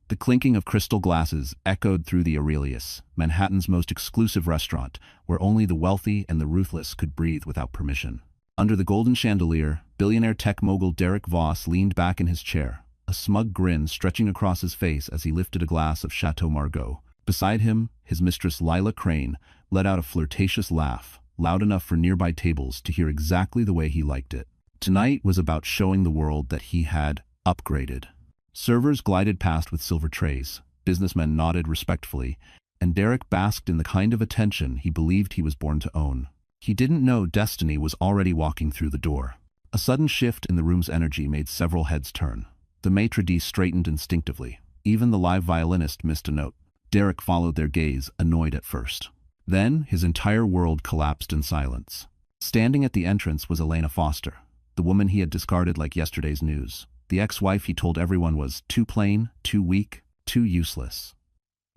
The clinking of crystal glasses echoed through the Aurelius, Manhattan's most exclusive restaurant, where only the wealthy and the ruthless could breathe without permission. Under the golden chandelier, billionaire tech mogul Derek Voss leaned back in his chair, a smug grin stretching across his face as he lifted a glass of Chateau Margaux. Beside him, his mistress Lila Crane let out a flirtatious laugh, loud enough for nearby tables to hear exactly the way he liked it. Tonight was about showing the world that he had upgraded. Servers glided past with silver trays, businessmen nodded respectfully, and Derek basked in the kind of attention he believed he was born to own. He didn't know destiny was already walking through the door. A sudden shift in the room's energy made several heads turn. The maitre d' straightened instinctively. Even the live violinist missed a note. Derek followed their gaze, annoyed at first. Then, his entire world collapsed in silence. Standing at the entrance was Elena Foster, the woman he had discarded like yesterday's news. The ex-wife he told everyone was too plain, too weak, too useless.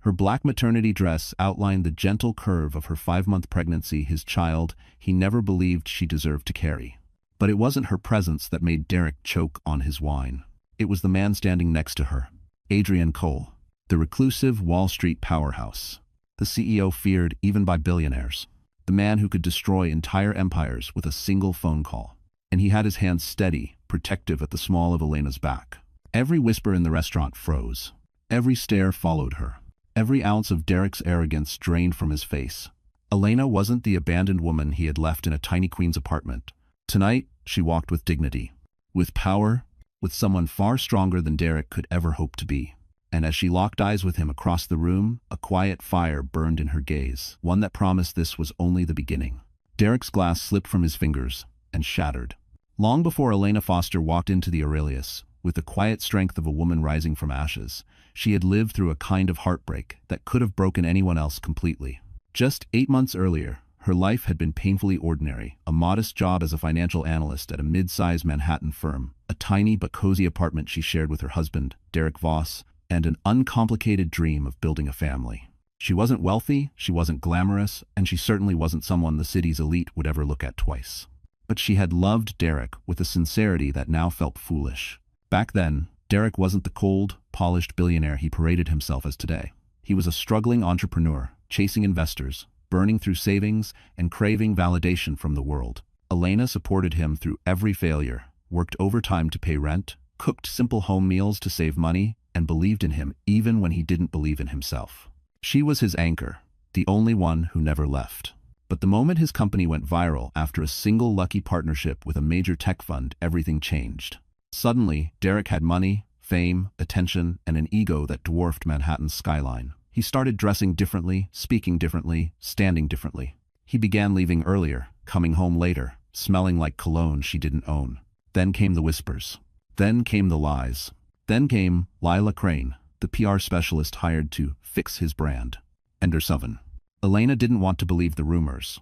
Her black maternity dress outlined the gentle curve of her 5-month pregnancy, his child he never believed she deserved to carry. But it wasn't her presence that made Derek choke on his wine. It was the man standing next to her, Adrian Cole, the reclusive Wall Street powerhouse. The CEO feared even by billionaires. The man who could destroy entire empires with a single phone call. And he had his hands steady, protective at the small of Elena's back. Every whisper in the restaurant froze. Every stare followed her. Every ounce of Derek's arrogance drained from his face. Elena wasn't the abandoned woman he had left in a tiny queen's apartment. Tonight, she walked with dignity, with power, with someone far stronger than Derek could ever hope to be. And as she locked eyes with him across the room, a quiet fire burned in her gaze, one that promised this was only the beginning. Derek's glass slipped from his fingers and shattered. Long before Elena Foster walked into the Aurelius, with the quiet strength of a woman rising from ashes, she had lived through a kind of heartbreak that could have broken anyone else completely. Just 8 months earlier, her life had been painfully ordinary, a modest job as a financial analyst at a mid-sized Manhattan firm, a tiny but cozy apartment she shared with her husband, Derek Voss, and an uncomplicated dream of building a family. She wasn't wealthy, she wasn't glamorous, and she certainly wasn't someone the city's elite would ever look at twice. But she had loved Derek with a sincerity that now felt foolish. Back then, Derek wasn't the cold, polished billionaire he paraded himself as today. He was a struggling entrepreneur, chasing investors, burning through savings, and craving validation from the world. Elena supported him through every failure, worked overtime to pay rent, cooked simple home meals to save money, and believed in him even when he didn't believe in himself. She was his anchor, the only one who never left. But the moment his company went viral after a single lucky partnership with a major tech fund, everything changed. Suddenly, Derek had money, fame, attention, and an ego that dwarfed Manhattan's skyline. He started dressing differently, speaking differently, standing differently. He began leaving earlier, coming home later, smelling like cologne she didn't own. Then came the whispers. Then came the lies. Then came Lila Crane, the PR specialist hired to fix his brand. And her sovereign. Elena didn't want to believe the rumors.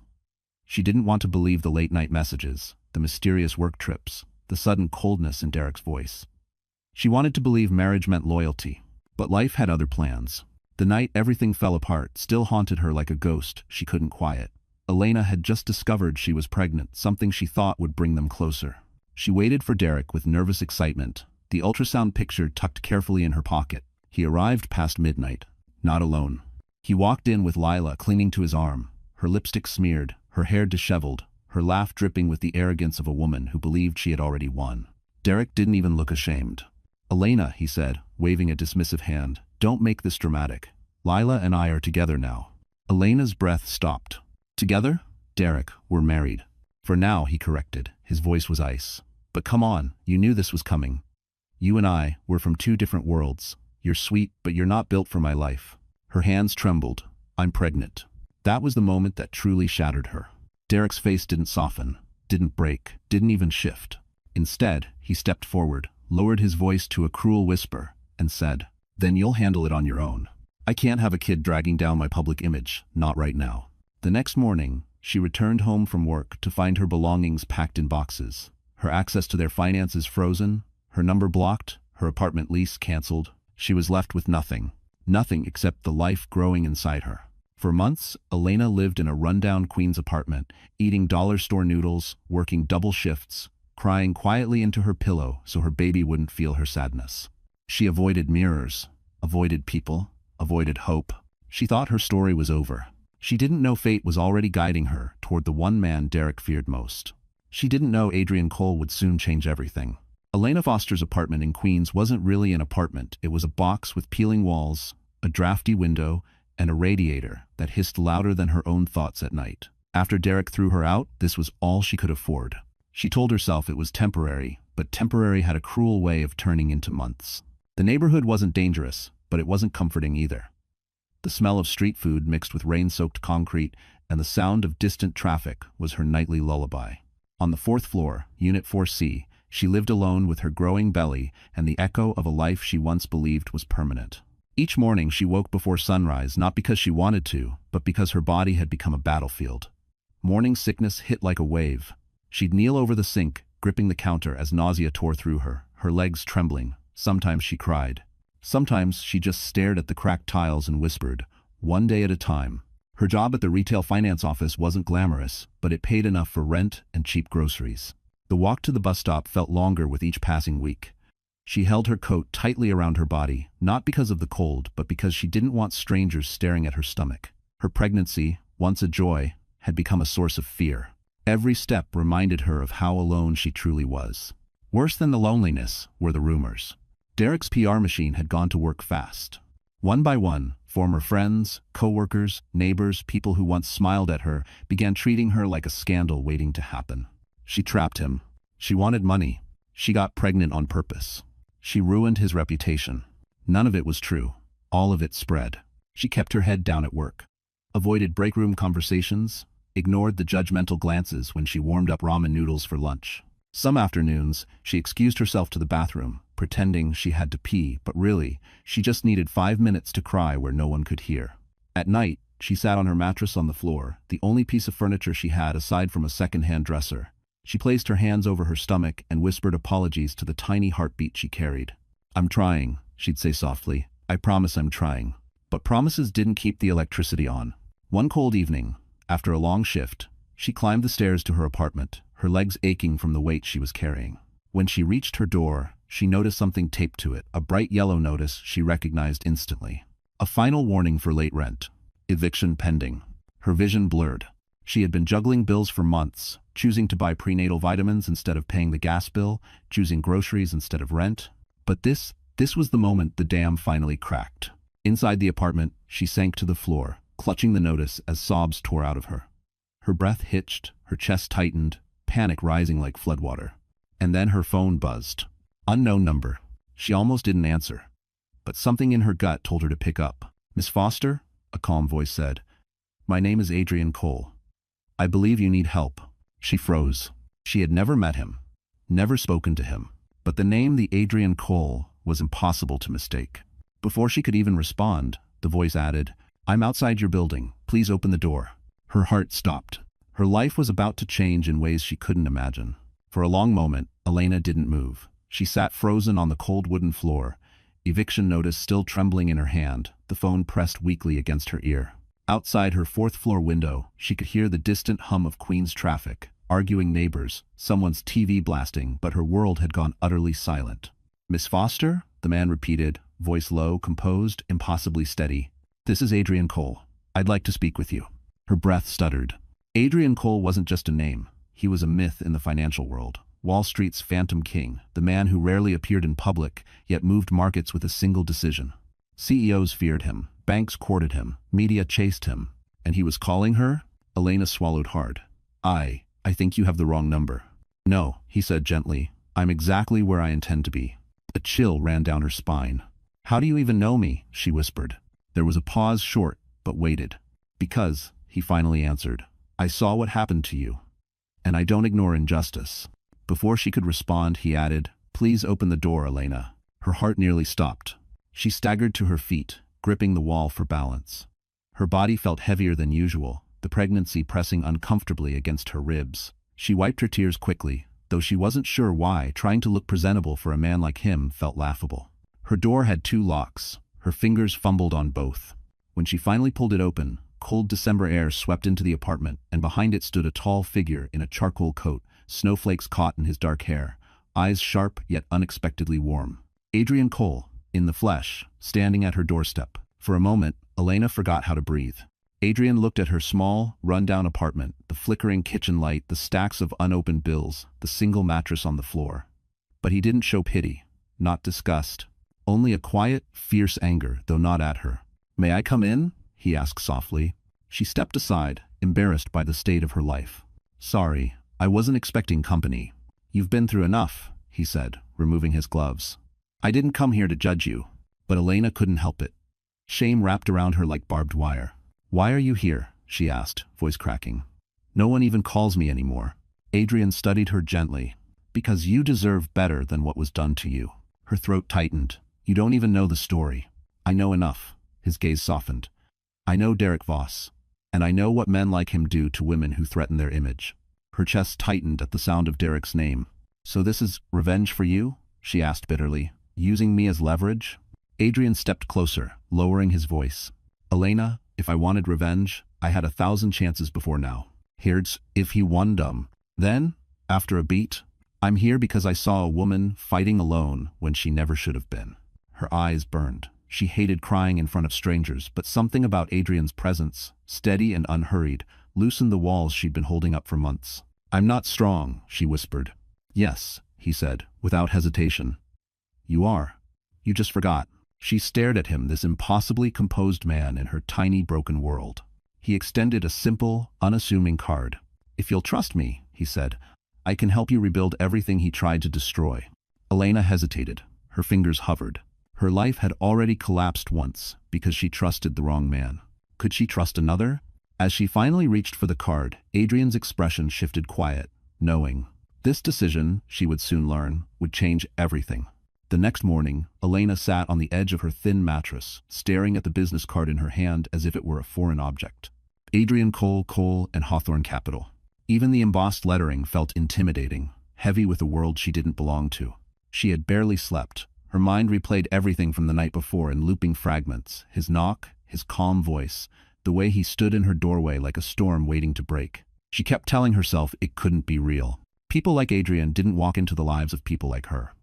She didn't want to believe the late-night messages, the mysterious work trips, the sudden coldness in Derek's voice. She wanted to believe marriage meant loyalty, but life had other plans. The night everything fell apart still haunted her like a ghost she couldn't quiet. Elena had just discovered she was pregnant, something she thought would bring them closer. She waited for Derek with nervous excitement, the ultrasound picture tucked carefully in her pocket. He arrived past midnight, not alone. He walked in with Lila clinging to his arm, her lipstick smeared, her hair disheveled, her laugh dripping with the arrogance of a woman who believed she had already won. Derek didn't even look ashamed. "Elena," he said, waving a dismissive hand, "don't make this dramatic. Lila and I are together now." Elena's breath stopped. "Together? Derek, we're married." "For now," he corrected. His voice was ice. "But come on, you knew this was coming. You and I, we're from 2 different worlds. You're sweet, but you're not built for my life." Her hands trembled. "I'm pregnant." That was the moment that truly shattered her. Derek's face didn't soften, didn't break, didn't even shift. Instead, he stepped forward, lowered his voice to a cruel whisper, and said, "Then you'll handle it on your own. I can't have a kid dragging down my public image, not right now." The next morning, she returned home from work to find her belongings packed in boxes, her access to their finances frozen, her number blocked, her apartment lease canceled. She was left with nothing. Nothing except the life growing inside her. For months, Elena lived in a rundown Queens apartment, eating dollar store noodles, working double shifts, crying quietly into her pillow so her baby wouldn't feel her sadness. She avoided mirrors, avoided people, avoided hope. She thought her story was over. She didn't know fate was already guiding her toward the one man Derek feared most. She didn't know Adrian Cole would soon change everything. Elena Foster's apartment in Queens wasn't really an apartment. It was a box with peeling walls, a drafty window, and a radiator that hissed louder than her own thoughts at night. After Derek threw her out, this was all she could afford. She told herself it was temporary, but temporary had a cruel way of turning into months. The neighborhood wasn't dangerous, but it wasn't comforting either. The smell of street food mixed with rain-soaked concrete and the sound of distant traffic was her nightly lullaby. On the 4th floor, Unit 4C, she lived alone with her growing belly and the echo of a life she once believed was permanent. Each morning she woke before sunrise not because she wanted to, but because her body had become a battlefield. Morning sickness hit like a wave. She'd kneel over the sink, gripping the counter as nausea tore through her, her legs trembling. Sometimes she cried. Sometimes she just stared at the cracked tiles and whispered, one day at a time. Her job at the retail finance office wasn't glamorous, but it paid enough for rent and cheap groceries. The walk to the bus stop felt longer with each passing week. She held her coat tightly around her body, not because of the cold, but because she didn't want strangers staring at her stomach. Her pregnancy, once a joy, had become a source of fear. Every step reminded her of how alone she truly was. Worse than the loneliness were the rumors. Derek's PR machine had gone to work fast. One by one, former friends, co-workers, neighbors, people who once smiled at her, began treating her like a scandal waiting to happen. She trapped him. She wanted money. She got pregnant on purpose. She ruined his reputation. None of it was true. All of it spread. She kept her head down at work, avoided break room conversations, ignored the judgmental glances when she warmed up ramen noodles for lunch. Some afternoons, she excused herself to the bathroom, pretending she had to pee, but really, she just needed 5 minutes to cry where no one could hear. At night, she sat on her mattress on the floor, the only piece of furniture she had aside from a second-hand dresser. She placed her hands over her stomach and whispered apologies to the tiny heartbeat she carried. "I'm trying," she'd say softly. "I promise I'm trying." But promises didn't keep the electricity on. One cold evening, after a long shift, she climbed the stairs to her apartment, her legs aching from the weight she was carrying. When she reached her door, she noticed something taped to it, a bright yellow notice she recognized instantly. A final warning for late rent. Eviction pending. Her vision blurred. She had been juggling bills for months, choosing to buy prenatal vitamins instead of paying the gas bill, choosing groceries instead of rent. But this was the moment the dam finally cracked. Inside the apartment, she sank to the floor, clutching the notice as sobs tore out of her. Her breath hitched, her chest tightened, panic rising like floodwater. And then her phone buzzed. Unknown number. She almost didn't answer. But something in her gut told her to pick up. "Miss Foster?" a calm voice said. "My name is Adrian Cole. I believe you need help." She froze. She had never met him, never spoken to him. But the name, the Adrian Cole, was impossible to mistake. Before she could even respond, the voice added, "I'm outside your building. Please open the door." Her heart stopped. Her life was about to change in ways she couldn't imagine. For a long moment, Elena didn't move. She sat frozen on the cold wooden floor, eviction notice still trembling in her hand, the phone pressed weakly against her ear. Outside her 4th-floor window, she could hear the distant hum of Queens traffic, arguing neighbors, someone's TV blasting, but her world had gone utterly silent. "Miss Foster?" the man repeated, voice low, composed, impossibly steady. "This is Adrian Cole. I'd like to speak with you." Her breath stuttered. Adrian Cole wasn't just a name. He was a myth in the financial world. Wall Street's phantom king, the man who rarely appeared in public, yet moved markets with a single decision. CEOs feared him, banks courted him, media chased him. And he was calling her? Elena swallowed hard. I think you have the wrong number." "No," he said gently. "I'm exactly where I intend to be." A chill ran down her spine. "How do you even know me?" she whispered. There was a pause, short, but weighted. "Because," he finally answered, "I saw what happened to you. And I don't ignore injustice." Before she could respond, he added, "Please open the door, Elena." Her heart nearly stopped. She staggered to her feet, gripping the wall for balance. Her body felt heavier than usual, the pregnancy pressing uncomfortably against her ribs. She wiped her tears quickly, though she wasn't sure why. Trying to look presentable for a man like him felt laughable. Her door had 2 locks. Her fingers fumbled on both. When she finally pulled it open, cold December air swept into the apartment, and behind it stood a tall figure in a charcoal coat, snowflakes caught in his dark hair, eyes sharp yet unexpectedly warm. "Adrian Cole," in the flesh, standing at her doorstep. For a moment, Elena forgot how to breathe. Adrian looked at her small, run-down apartment, the flickering kitchen light, the stacks of unopened bills, the single mattress on the floor. But he didn't show pity, not disgust, only a quiet, fierce anger, though not at her. "May I come in?" he asked softly. She stepped aside, embarrassed by the state of her life. "Sorry, I wasn't expecting company." "You've been through enough," he said, removing his gloves. "I didn't come here to judge you." But Elena couldn't help it. Shame wrapped around her like barbed wire. "Why are you here?" she asked, voice cracking. "No one even calls me anymore." Adrian studied her gently. "Because you deserve better than what was done to you." Her throat tightened. "You don't even know the story." "I know enough." His gaze softened. "I know Derek Voss. And I know what men like him do to women who threaten their image." Her chest tightened at the sound of Derek's name. "So this is revenge for you?" she asked bitterly. "Using me as leverage?" Adrian stepped closer, lowering his voice. "Elena, if I wanted revenge, I had 1,000 chances before now. Here's if he won them. Then, after a beat, I'm here because I saw a woman fighting alone when she never should have been." Her eyes burned. She hated crying in front of strangers, but something about Adrian's presence, steady and unhurried, loosened the walls she'd been holding up for months. "I'm not strong," she whispered. "Yes," he said, without hesitation. "You are. You just forgot." She stared at him, this impossibly composed man in her tiny, broken world. He extended a simple, unassuming card. "If you'll trust me," he said, "I can help you rebuild everything he tried to destroy." Elena hesitated. Her fingers hovered. Her life had already collapsed once because she trusted the wrong man. Could she trust another? As she finally reached for the card, Adrian's expression shifted quiet, knowing. This decision, she would soon learn, would change everything. The next morning, Elena sat on the edge of her thin mattress, staring at the business card in her hand as if it were a foreign object. Adrian Cole and Hawthorne Capital. Even the embossed lettering felt intimidating, heavy with a world she didn't belong to. She had barely slept. Her mind replayed everything from the night before in looping fragments, his knock, his calm voice, the way he stood in her doorway like a storm waiting to break. She kept telling herself it couldn't be real. People like Adrian didn't walk into the lives of people like her.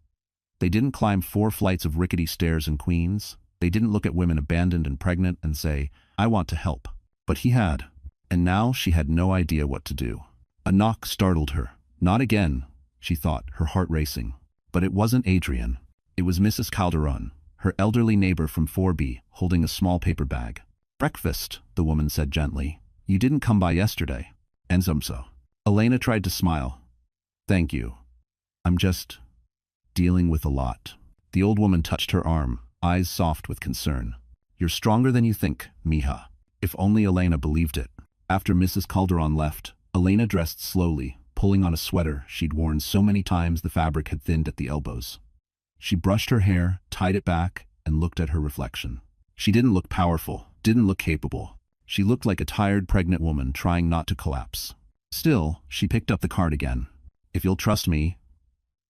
They didn't climb 4 flights of rickety stairs in Queens. They didn't look at women abandoned and pregnant and say, "I want to help." But he had. And now she had no idea what to do. A knock startled her. Not again, she thought, her heart racing. But it wasn't Adrian. It was Mrs. Calderon, her elderly neighbor from 4B, holding a small paper bag. "Breakfast," the woman said gently. "You didn't come by yesterday." "And so." Elena tried to smile. "Thank you. I'm just dealing with a lot." The old woman touched her arm, eyes soft with concern. "You're stronger than you think, mija." If only Elena believed it. After Mrs. Calderon left, Elena dressed slowly, pulling on a sweater she'd worn so many times the fabric had thinned at the elbows. She brushed her hair, tied it back, and looked at her reflection. She didn't look powerful, didn't look capable. She looked like a tired pregnant woman trying not to collapse. Still, she picked up the card again. "If you'll trust me,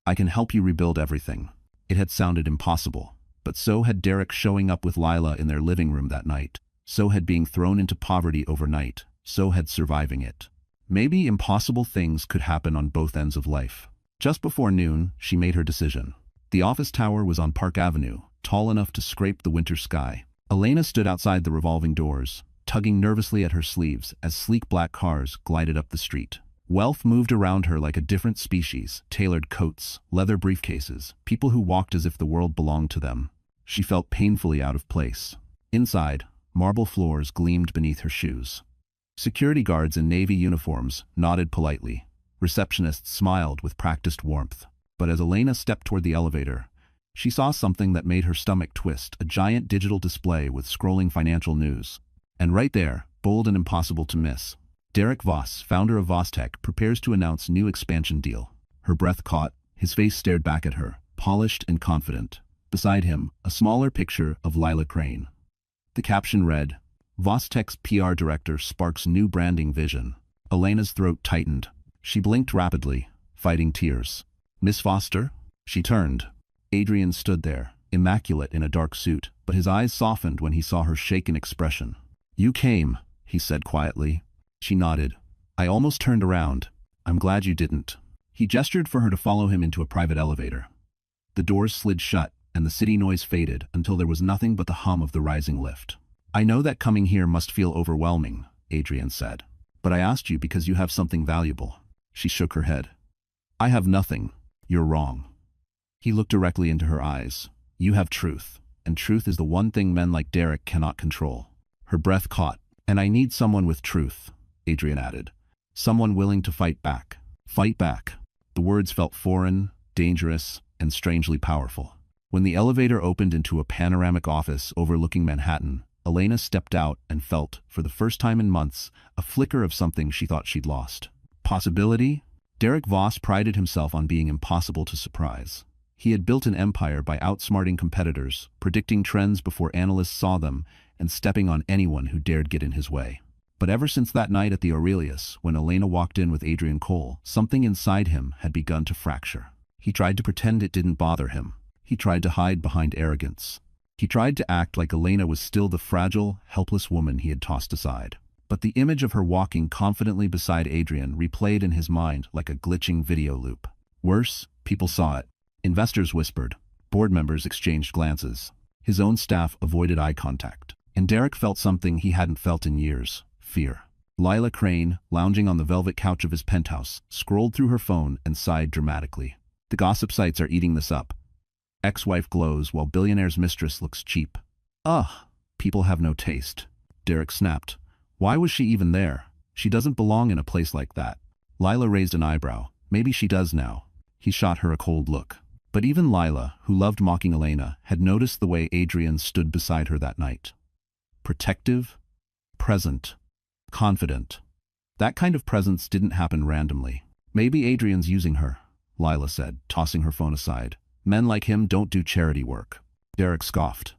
I can help you rebuild everything." It had sounded impossible, but so had Derek showing up with Lila in their living room that night. So had being thrown into poverty overnight. So had surviving it. Maybe impossible things could happen on both ends of life. Just before noon, she made her decision. The office tower was on Park Avenue, tall enough to scrape the winter sky. Elena stood outside the revolving doors, tugging nervously at her sleeves as sleek black cars glided up the street. Wealth moved around her like a different species, tailored coats, leather briefcases, people who walked as if the world belonged to them. She felt painfully out of place. Inside, marble floors gleamed beneath her shoes. Security guards in navy uniforms nodded politely. Receptionists smiled with practiced warmth. But as Elena stepped toward the elevator, she saw something that made her stomach twist, a giant digital display with scrolling financial news. And right there, bold and impossible to miss, Derek Voss, founder of Vostech, prepares to announce new expansion deal. Her breath caught, his face stared back at her, polished and confident. Beside him, a smaller picture of Lila Crane. The caption read, "Vostech's PR director sparks new branding vision." Elena's throat tightened. She blinked rapidly, fighting tears. "Miss Foster?" She turned. Adrian stood there, immaculate in a dark suit, but his eyes softened when he saw her shaken expression. "You came," he said quietly. She nodded. "I almost turned around. I'm glad you didn't." He gestured for her to follow him into a private elevator. The doors slid shut, and the city noise faded until there was nothing but the hum of the rising lift. "I know that coming here must feel overwhelming," Adrian said. "But I asked you because you have something valuable." She shook her head. "I have nothing. You're wrong." He looked directly into her eyes. "You have truth, and truth is the one thing men like Derek cannot control." Her breath caught. "And I need someone with truth," Adrian added. "Someone willing to fight back." Fight back. The words felt foreign, dangerous, and strangely powerful. When the elevator opened into a panoramic office overlooking Manhattan, Elena stepped out and felt, for the first time in months, a flicker of something she thought she'd lost. Possibility? Derek Voss prided himself on being impossible to surprise. He had built an empire by outsmarting competitors, predicting trends before analysts saw them, and stepping on anyone who dared get in his way. But ever since that night at the Aurelius, when Elena walked in with Adrian Cole, something inside him had begun to fracture. He tried to pretend it didn't bother him. He tried to hide behind arrogance. He tried to act like Elena was still the fragile, helpless woman he had tossed aside. But the image of her walking confidently beside Adrian replayed in his mind like a glitching video loop. Worse, people saw it. Investors whispered. Board members exchanged glances. His own staff avoided eye contact. And Derek felt something he hadn't felt in years. Fear. Lila Crane, lounging on the velvet couch of his penthouse, scrolled through her phone and sighed dramatically. The gossip sites are eating this up. Ex-wife glows while billionaire's mistress looks cheap. Ugh, people have no taste. Derek snapped. Why was she even there? She doesn't belong in a place like that. Lila raised an eyebrow. Maybe she does now. He shot her a cold look. But even Lila, who loved mocking Elena, had noticed the way Adrian stood beside her that night. Protective, present, confident. That kind of presence didn't happen randomly. Maybe Adrian's using her, Lila said, tossing her phone aside. Men like him don't do charity work. Derek scoffed.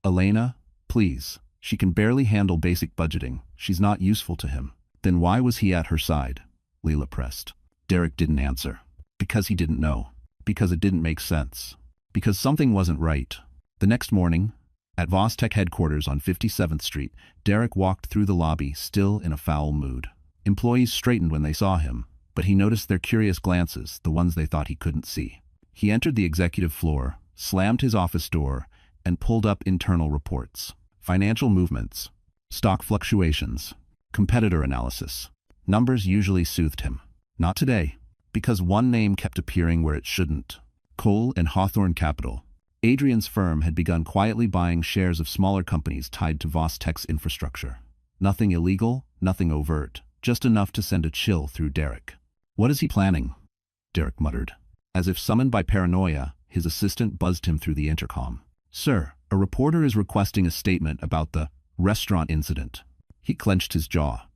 Elena, please. She can barely handle basic budgeting. She's not useful to him. Then why was he at her side? Lila pressed. Derek didn't answer. Because he didn't know. Because it didn't make sense. Because something wasn't right. The next morning, at Voss Tech headquarters on 57th Street, Derek walked through the lobby, still in a foul mood. Employees straightened when they saw him, but he noticed their curious glances, the ones they thought he couldn't see. He entered the executive floor, slammed his office door, and pulled up internal reports. Financial movements, stock fluctuations, competitor analysis. Numbers usually soothed him. Not today, because one name kept appearing where it shouldn't. Cole and Hawthorne Capital. Adrian's firm had begun quietly buying shares of smaller companies tied to Voss Tech's infrastructure. Nothing illegal, nothing overt, just enough to send a chill through Derek. What is he planning? Derek muttered. As if summoned by paranoia, his assistant buzzed him through the intercom. Sir, a reporter is requesting a statement about the restaurant incident. He clenched his jaw.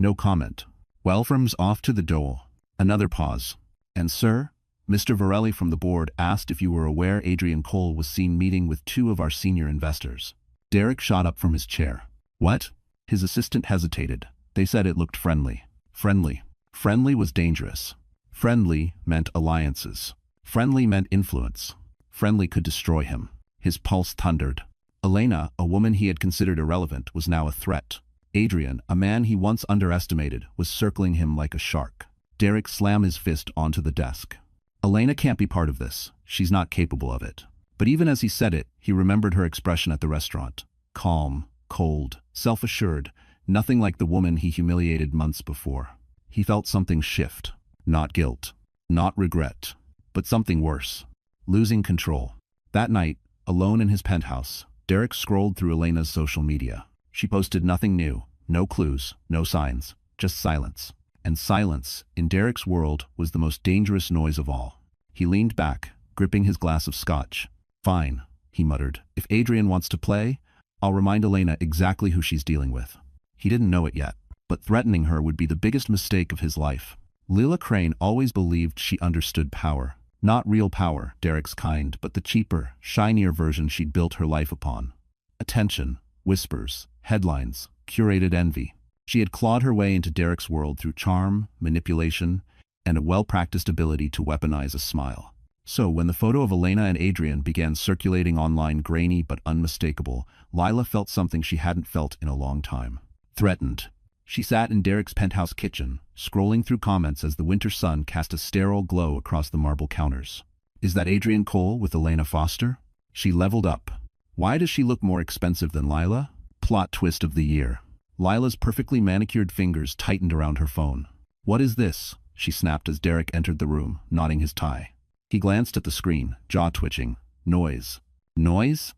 No comment. Welfram's off to the door. Another pause. And sir, Mr. Varelli from the board asked if you were aware Adrian Cole was seen meeting with two of our senior investors. Derek shot up from his chair. What? His assistant hesitated. They said it looked friendly. Friendly. Friendly was dangerous. Friendly meant alliances. Friendly meant influence. Friendly could destroy him. His pulse thundered. Elena, a woman he had considered irrelevant, was now a threat. Adrian, a man he once underestimated, was circling him like a shark. Derek slammed his fist onto the desk. Elena can't be part of this. She's not capable of it. But even as he said it, he remembered her expression at the restaurant. Calm, cold, self-assured, nothing like the woman he humiliated months before. He felt something shift. Not guilt, not regret, but something worse. Losing control. That night, alone in his penthouse, Derek scrolled through Elena's social media. She posted nothing new, no clues, no signs, just silence. And silence, in Derek's world, was the most dangerous noise of all. He leaned back, gripping his glass of scotch. Fine, he muttered. If Adrian wants to play, I'll remind Elena exactly who she's dealing with. He didn't know it yet, but threatening her would be the biggest mistake of his life. Lila Crane always believed she understood power. Not real power, Derek's kind, but the cheaper, shinier version she'd built her life upon. Attention, whispers, headlines, curated envy. She had clawed her way into Derek's world through charm, manipulation, and a well-practiced ability to weaponize a smile. So when the photo of Elena and Adrian began circulating online, grainy but unmistakable, Lila felt something she hadn't felt in a long time. Threatened. She sat in Derek's penthouse kitchen, scrolling through comments as the winter sun cast a sterile glow across the marble counters. Is that Adrian Cole with Elena Foster? She leveled up. Why does she look more expensive than Lila? Plot twist of the year. Lila's perfectly manicured fingers tightened around her phone. What is this? She snapped as Derek entered the room, knotting his tie. He glanced at the screen, jaw twitching. Noise. Noise?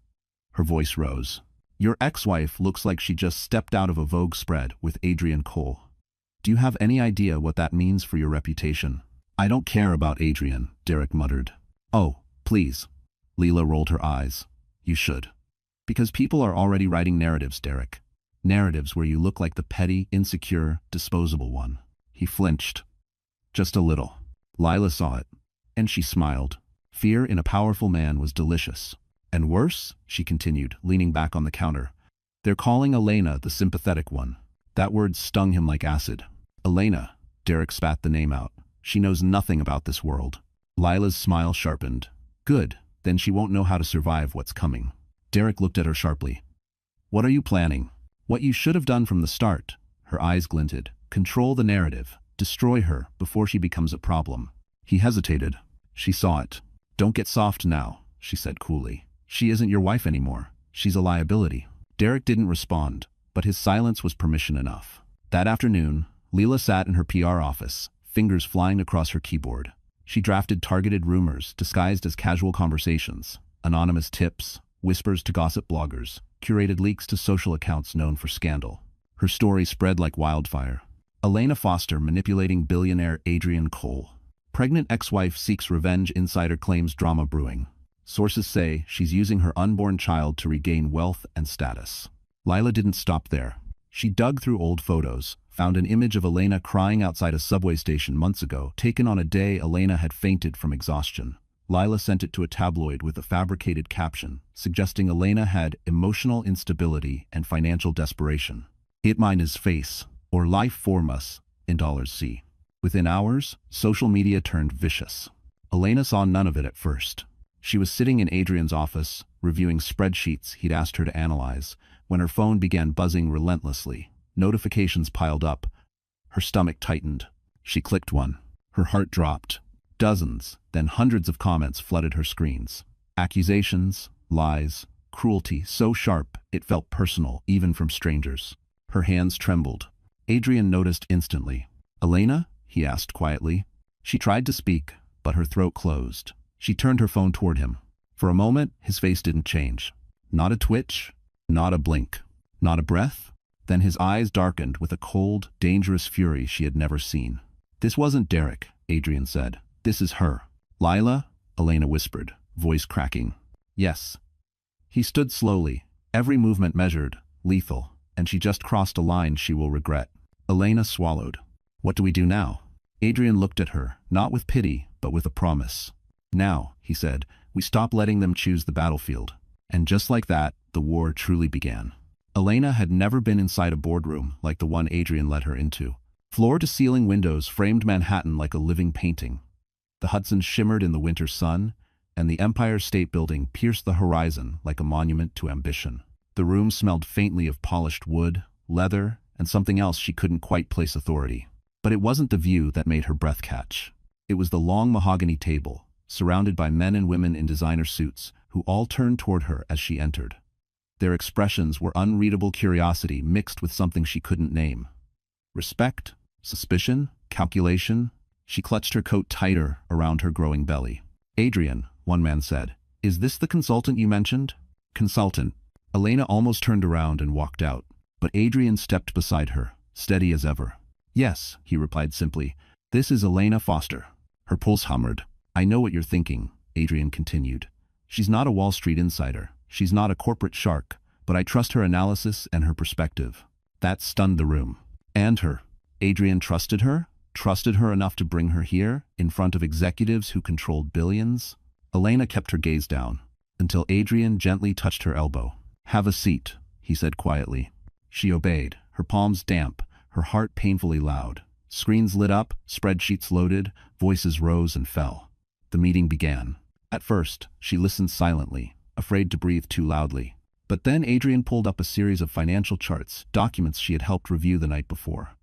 Her voice rose. Your ex-wife looks like she just stepped out of a Vogue spread with Adrian Cole. Do you have any idea what that means for your reputation? I don't care about Adrian, Derek muttered. Oh, please. Lila rolled her eyes. You should. Because people are already writing narratives, Derek. Narratives where you look like the petty, insecure, disposable one. He flinched. Just a little. Lila saw it. And she smiled. Fear in a powerful man was delicious. And worse, she continued, leaning back on the counter. They're calling Elena the sympathetic one. That word stung him like acid. Elena, Derek spat the name out. She knows nothing about this world. Lila's smile sharpened. Good, then she won't know how to survive what's coming. Derek looked at her sharply. What are you planning? What you should have done from the start. Her eyes glinted. Control the narrative. Destroy her before she becomes a problem. He hesitated. She saw it. Don't get soft now, she said coolly. She isn't your wife anymore. She's a liability. Derek didn't respond, but his silence was permission enough. That afternoon, Lila sat in her PR office, fingers flying across her keyboard. She drafted targeted rumors disguised as casual conversations, anonymous tips, whispers to gossip bloggers, curated leaks to social accounts known for scandal. Her story spread like wildfire. Elena Foster manipulating billionaire Adrian Cole. Pregnant ex-wife seeks revenge, insider claims drama brewing. Sources say she's using her unborn child to regain wealth and status. Lila didn't stop there. She dug through old photos, found an image of Elena crying outside a subway station months ago, taken on a day Elena had fainted from exhaustion. Lila sent it to a tabloid with a fabricated caption, suggesting Elena had emotional instability and financial desperation. It mine his face, or life form us, in $C. Within hours, social media turned vicious. Elena saw none of it at first. She was sitting in Adrian's office, reviewing spreadsheets he'd asked her to analyze, when her phone began buzzing relentlessly. Notifications piled up. Her stomach tightened. She clicked one. Her heart dropped. Dozens, then hundreds of comments flooded her screens. Accusations, lies, cruelty so sharp it felt personal, even from strangers. Her hands trembled. Adrian noticed instantly. Elena? He asked quietly. She tried to speak, but her throat closed. She turned her phone toward him. For a moment, his face didn't change. Not a twitch, not a blink, not a breath. Then his eyes darkened with a cold, dangerous fury she had never seen. This wasn't Derek, Adrian said. This is her. Lila? Elena whispered, voice cracking. Yes. He stood slowly, every movement measured, lethal, and she just crossed a line she will regret. Elena swallowed. What do we do now? Adrian looked at her, not with pity, but with a promise. Now, he said, we stop letting them choose the battlefield. And just like that, the war truly began. Elena had never been inside a boardroom like the one Adrian led her into. Floor-to-ceiling windows framed Manhattan like a living painting. The Hudson shimmered in the winter sun, and the Empire State Building pierced the horizon like a monument to ambition. The room smelled faintly of polished wood, leather, and something else she couldn't quite place authority. But it wasn't the view that made her breath catch. It was the long mahogany table, surrounded by men and women in designer suits, who all turned toward her as she entered. Their expressions were unreadable curiosity mixed with something she couldn't name. Respect? Suspicion? Calculation? She clutched her coat tighter around her growing belly. Adrian, one man said, is this the consultant you mentioned? Consultant. Elena almost turned around and walked out, but Adrian stepped beside her, steady as ever. Yes, he replied simply. This is Elena Foster. Her pulse hummed. I know what you're thinking, Adrian continued. She's not a Wall Street insider. She's not a corporate shark, but I trust her analysis and her perspective. That stunned the room. And her. Adrian trusted her? Trusted her enough to bring her here, in front of executives who controlled billions? Elena kept her gaze down, until Adrian gently touched her elbow. Have a seat, he said quietly. She obeyed, her palms damp, her heart painfully loud. Screens lit up, spreadsheets loaded, voices rose and fell. The meeting began. At first, she listened silently, afraid to breathe too loudly. But then Adrian pulled up a series of financial charts, documents she had helped review the night before.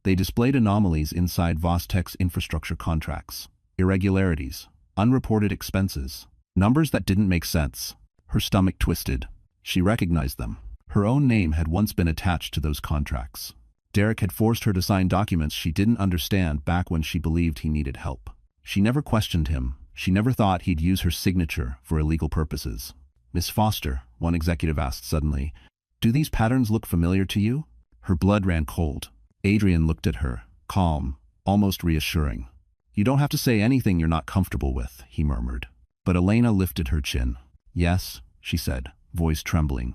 They displayed anomalies inside Vostek's infrastructure contracts, irregularities, unreported expenses, numbers that didn't make sense. Her stomach twisted. She recognized them. Her own name had once been attached to those contracts. Derek had forced her to sign documents she didn't understand back when she believed he needed help. She never questioned him. She never thought he'd use her signature for illegal purposes. "Miss Foster," one executive asked suddenly, "do these patterns look familiar to you?" Her blood ran cold. Adrian looked at her, calm, almost reassuring. "You don't have to say anything you're not comfortable with," he murmured. But Elena lifted her chin. "Yes," she said, voice trembling.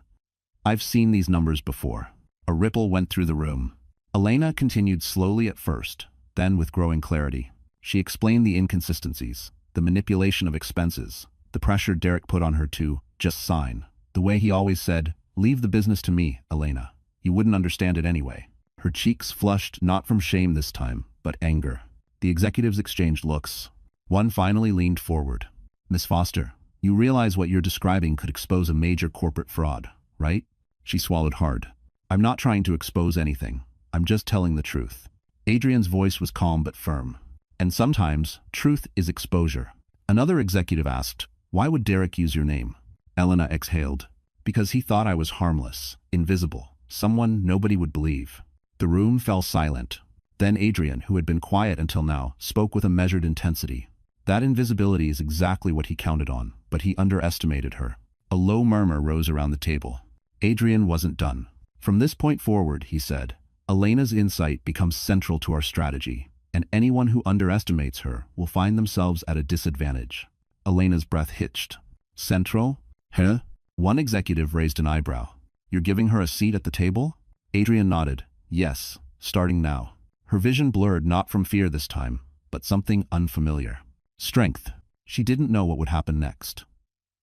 "I've seen these numbers before." A ripple went through the room. Elena continued slowly at first, then with growing clarity. She explained the inconsistencies, the manipulation of expenses, the pressure Derek put on her to just sign. The way he always said, "Leave the business to me, Elena. You wouldn't understand it anyway." Her cheeks flushed not from shame this time, but anger. The executives exchanged looks. One finally leaned forward. "Miss Foster, you realize what you're describing could expose a major corporate fraud, right?" She swallowed hard. "I'm not trying to expose anything. I'm just telling the truth." Adrian's voice was calm but firm. "And sometimes, truth is exposure." Another executive asked, "Why would Derek use your name?" Elena exhaled. "Because he thought I was harmless, invisible, someone nobody would believe." The room fell silent. Then Adrian, who had been quiet until now, spoke with a measured intensity. That invisibility is exactly what he counted on, but he underestimated her. A low murmur rose around the table. Adrian wasn't done. "From this point forward," he said, "Elena's insight becomes central to our strategy, and anyone who underestimates her will find themselves at a disadvantage." Elena's breath hitched. "Central? Huh?" One executive raised an eyebrow. "You're giving her a seat at the table?" Adrian nodded. "Yes, starting now." Her vision blurred not from fear this time, but something unfamiliar. Strength. She didn't know what would happen next.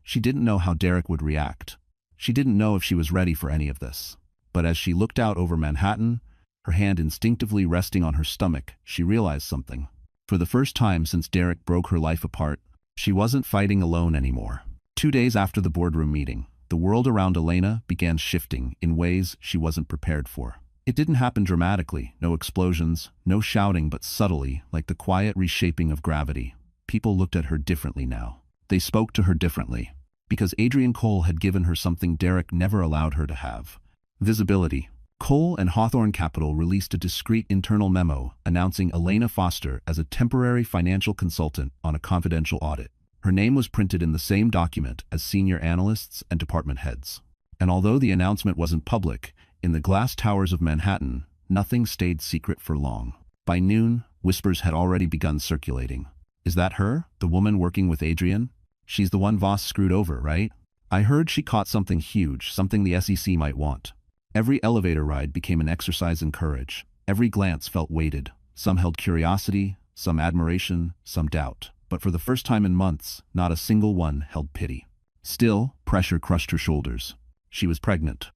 She didn't know how Derek would react. She didn't know if she was ready for any of this. But as she looked out over Manhattan, her hand instinctively resting on her stomach, she realized something. For the first time since Derek broke her life apart, she wasn't fighting alone anymore. 2 days after the boardroom meeting, the world around Elena began shifting in ways she wasn't prepared for. It didn't happen dramatically, no explosions, no shouting, but subtly, like the quiet reshaping of gravity. People looked at her differently now. They spoke to her differently. Because Adrian Cole had given her something Derek never allowed her to have. Visibility. Cole and Hawthorne Capital released a discreet internal memo announcing Elena Foster as a temporary financial consultant on a confidential audit. Her name was printed in the same document as senior analysts and department heads. And although the announcement wasn't public, in the glass towers of Manhattan, nothing stayed secret for long. By noon, whispers had already begun circulating. "Is that her, the woman working with Adrian? She's the one Voss screwed over, right? I heard she caught something huge, something the SEC might want." Every elevator ride became an exercise in courage. Every glance felt weighted. Some held curiosity, some admiration, some doubt. But for the first time in months, not a single one held pity. Still, pressure crushed her shoulders. She was pregnant.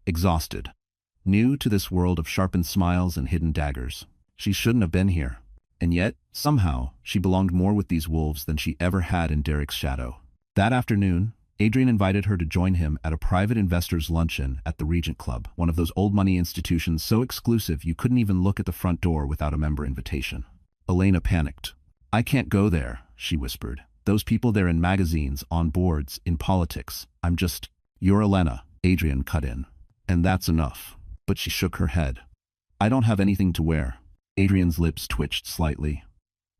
Exhausted. New to this world of sharpened smiles and hidden daggers. She shouldn't have been here. And yet, somehow, she belonged more with these wolves than she ever had in Derek's shadow. That afternoon, Adrian invited her to join him at a private investors' luncheon at the Regent Club, one of those old money institutions so exclusive you couldn't even look at the front door without a member invitation. Elena panicked. "I can't go there," she whispered. "Those people there in magazines, on boards, in politics. I'm just—" "You're Elena," Adrian cut in. "And that's enough." But she shook her head. "I don't have anything to wear." Adrian's lips twitched slightly.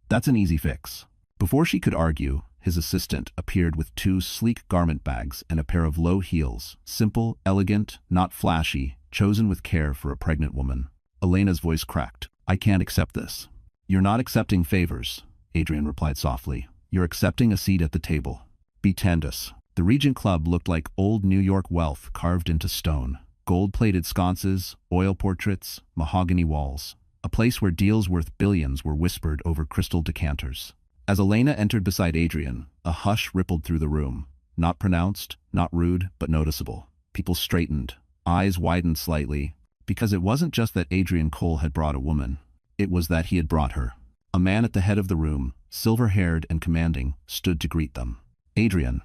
"That's an easy fix." Before she could argue, his assistant appeared with 2 sleek garment bags and a pair of low heels, simple, elegant, not flashy, chosen with care for a pregnant woman. Elena's voice cracked. "I can't accept this." "You're not accepting favors," Adrian replied softly. "You're accepting a seat at the table." Be Tandus. The Regent Club looked like old New York wealth carved into stone. Gold-plated sconces, oil portraits, mahogany walls. A place where deals worth billions were whispered over crystal decanters. As Elena entered beside Adrian, a hush rippled through the room. Not pronounced, not rude, but noticeable. People straightened, eyes widened slightly, because it wasn't just that Adrian Cole had brought a woman. It was that he had brought her. A man at the head of the room, silver-haired and commanding, stood to greet them. "Adrian,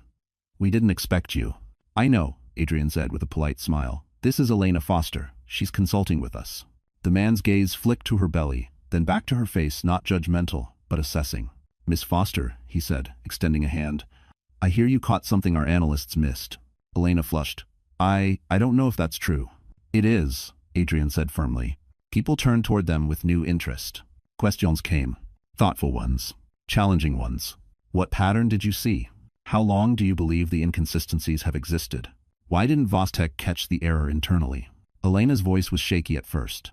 we didn't expect you." "I know," Adrian said with a polite smile. "This is Elena Foster. She's consulting with us." The man's gaze flicked to her belly, then back to her face, not judgmental, but assessing. "Miss Foster," he said, extending a hand. I hear you caught something our analysts missed. Elena flushed. I don't know if that's true. It is, Adrian said firmly. People turned toward them with new interest. Questions came. Thoughtful ones. Challenging ones. What pattern did you see? How long do you believe the inconsistencies have existed? Why didn't Vostek catch the error internally? Elena's voice was shaky at first,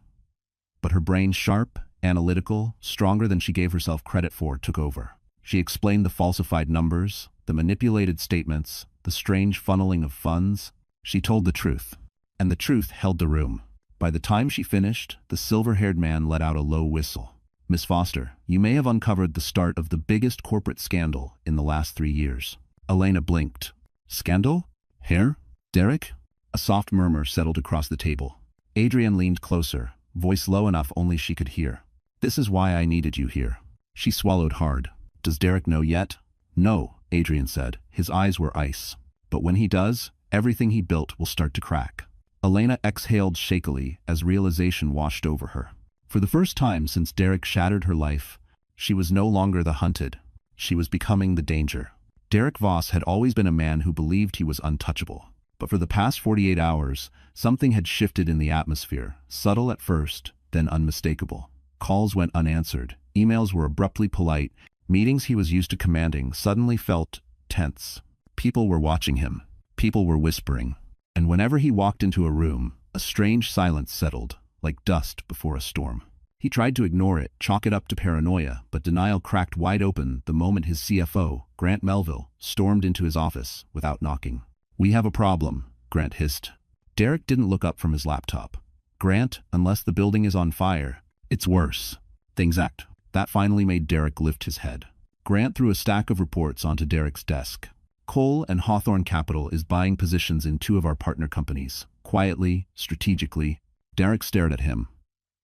but her brain, sharp, analytical, stronger than she gave herself credit for, took over. She explained the falsified numbers, the manipulated statements, the strange funneling of funds. She told the truth, and the truth held the room. By the time she finished, the silver-haired man let out a low whistle. Miss Foster, you may have uncovered the start of the biggest corporate scandal in the last 3 years. Elena blinked. Scandal? Hair? Derek? A soft murmur settled across the table. Adrian leaned closer, voice low enough only she could hear. This is why I needed you here. She swallowed hard. Does Derek know yet? No, Adrian said. His eyes were ice. But when he does, everything he built will start to crack. Elena exhaled shakily as realization washed over her. For the first time since Derek shattered her life, she was no longer the hunted. She was becoming the danger. Derek Voss had always been a man who believed he was untouchable. But for the past 48 hours, something had shifted in the atmosphere, subtle at first, then unmistakable. Calls went unanswered, emails were abruptly polite, meetings he was used to commanding suddenly felt tense. People were watching him, people were whispering, and whenever he walked into a room, a strange silence settled, like dust before a storm. He tried to ignore it, chalk it up to paranoia, but denial cracked wide open the moment his CFO, Grant Melville, stormed into his office without knocking. We have a problem, Grant hissed. Derek didn't look up from his laptop. Grant, unless the building is on fire, it's worse. Things act. That finally made Derek lift his head. Grant threw a stack of reports onto Derek's desk. Cole and Hawthorne Capital is buying positions in 2 of our partner companies. Quietly, strategically. Derek stared at him.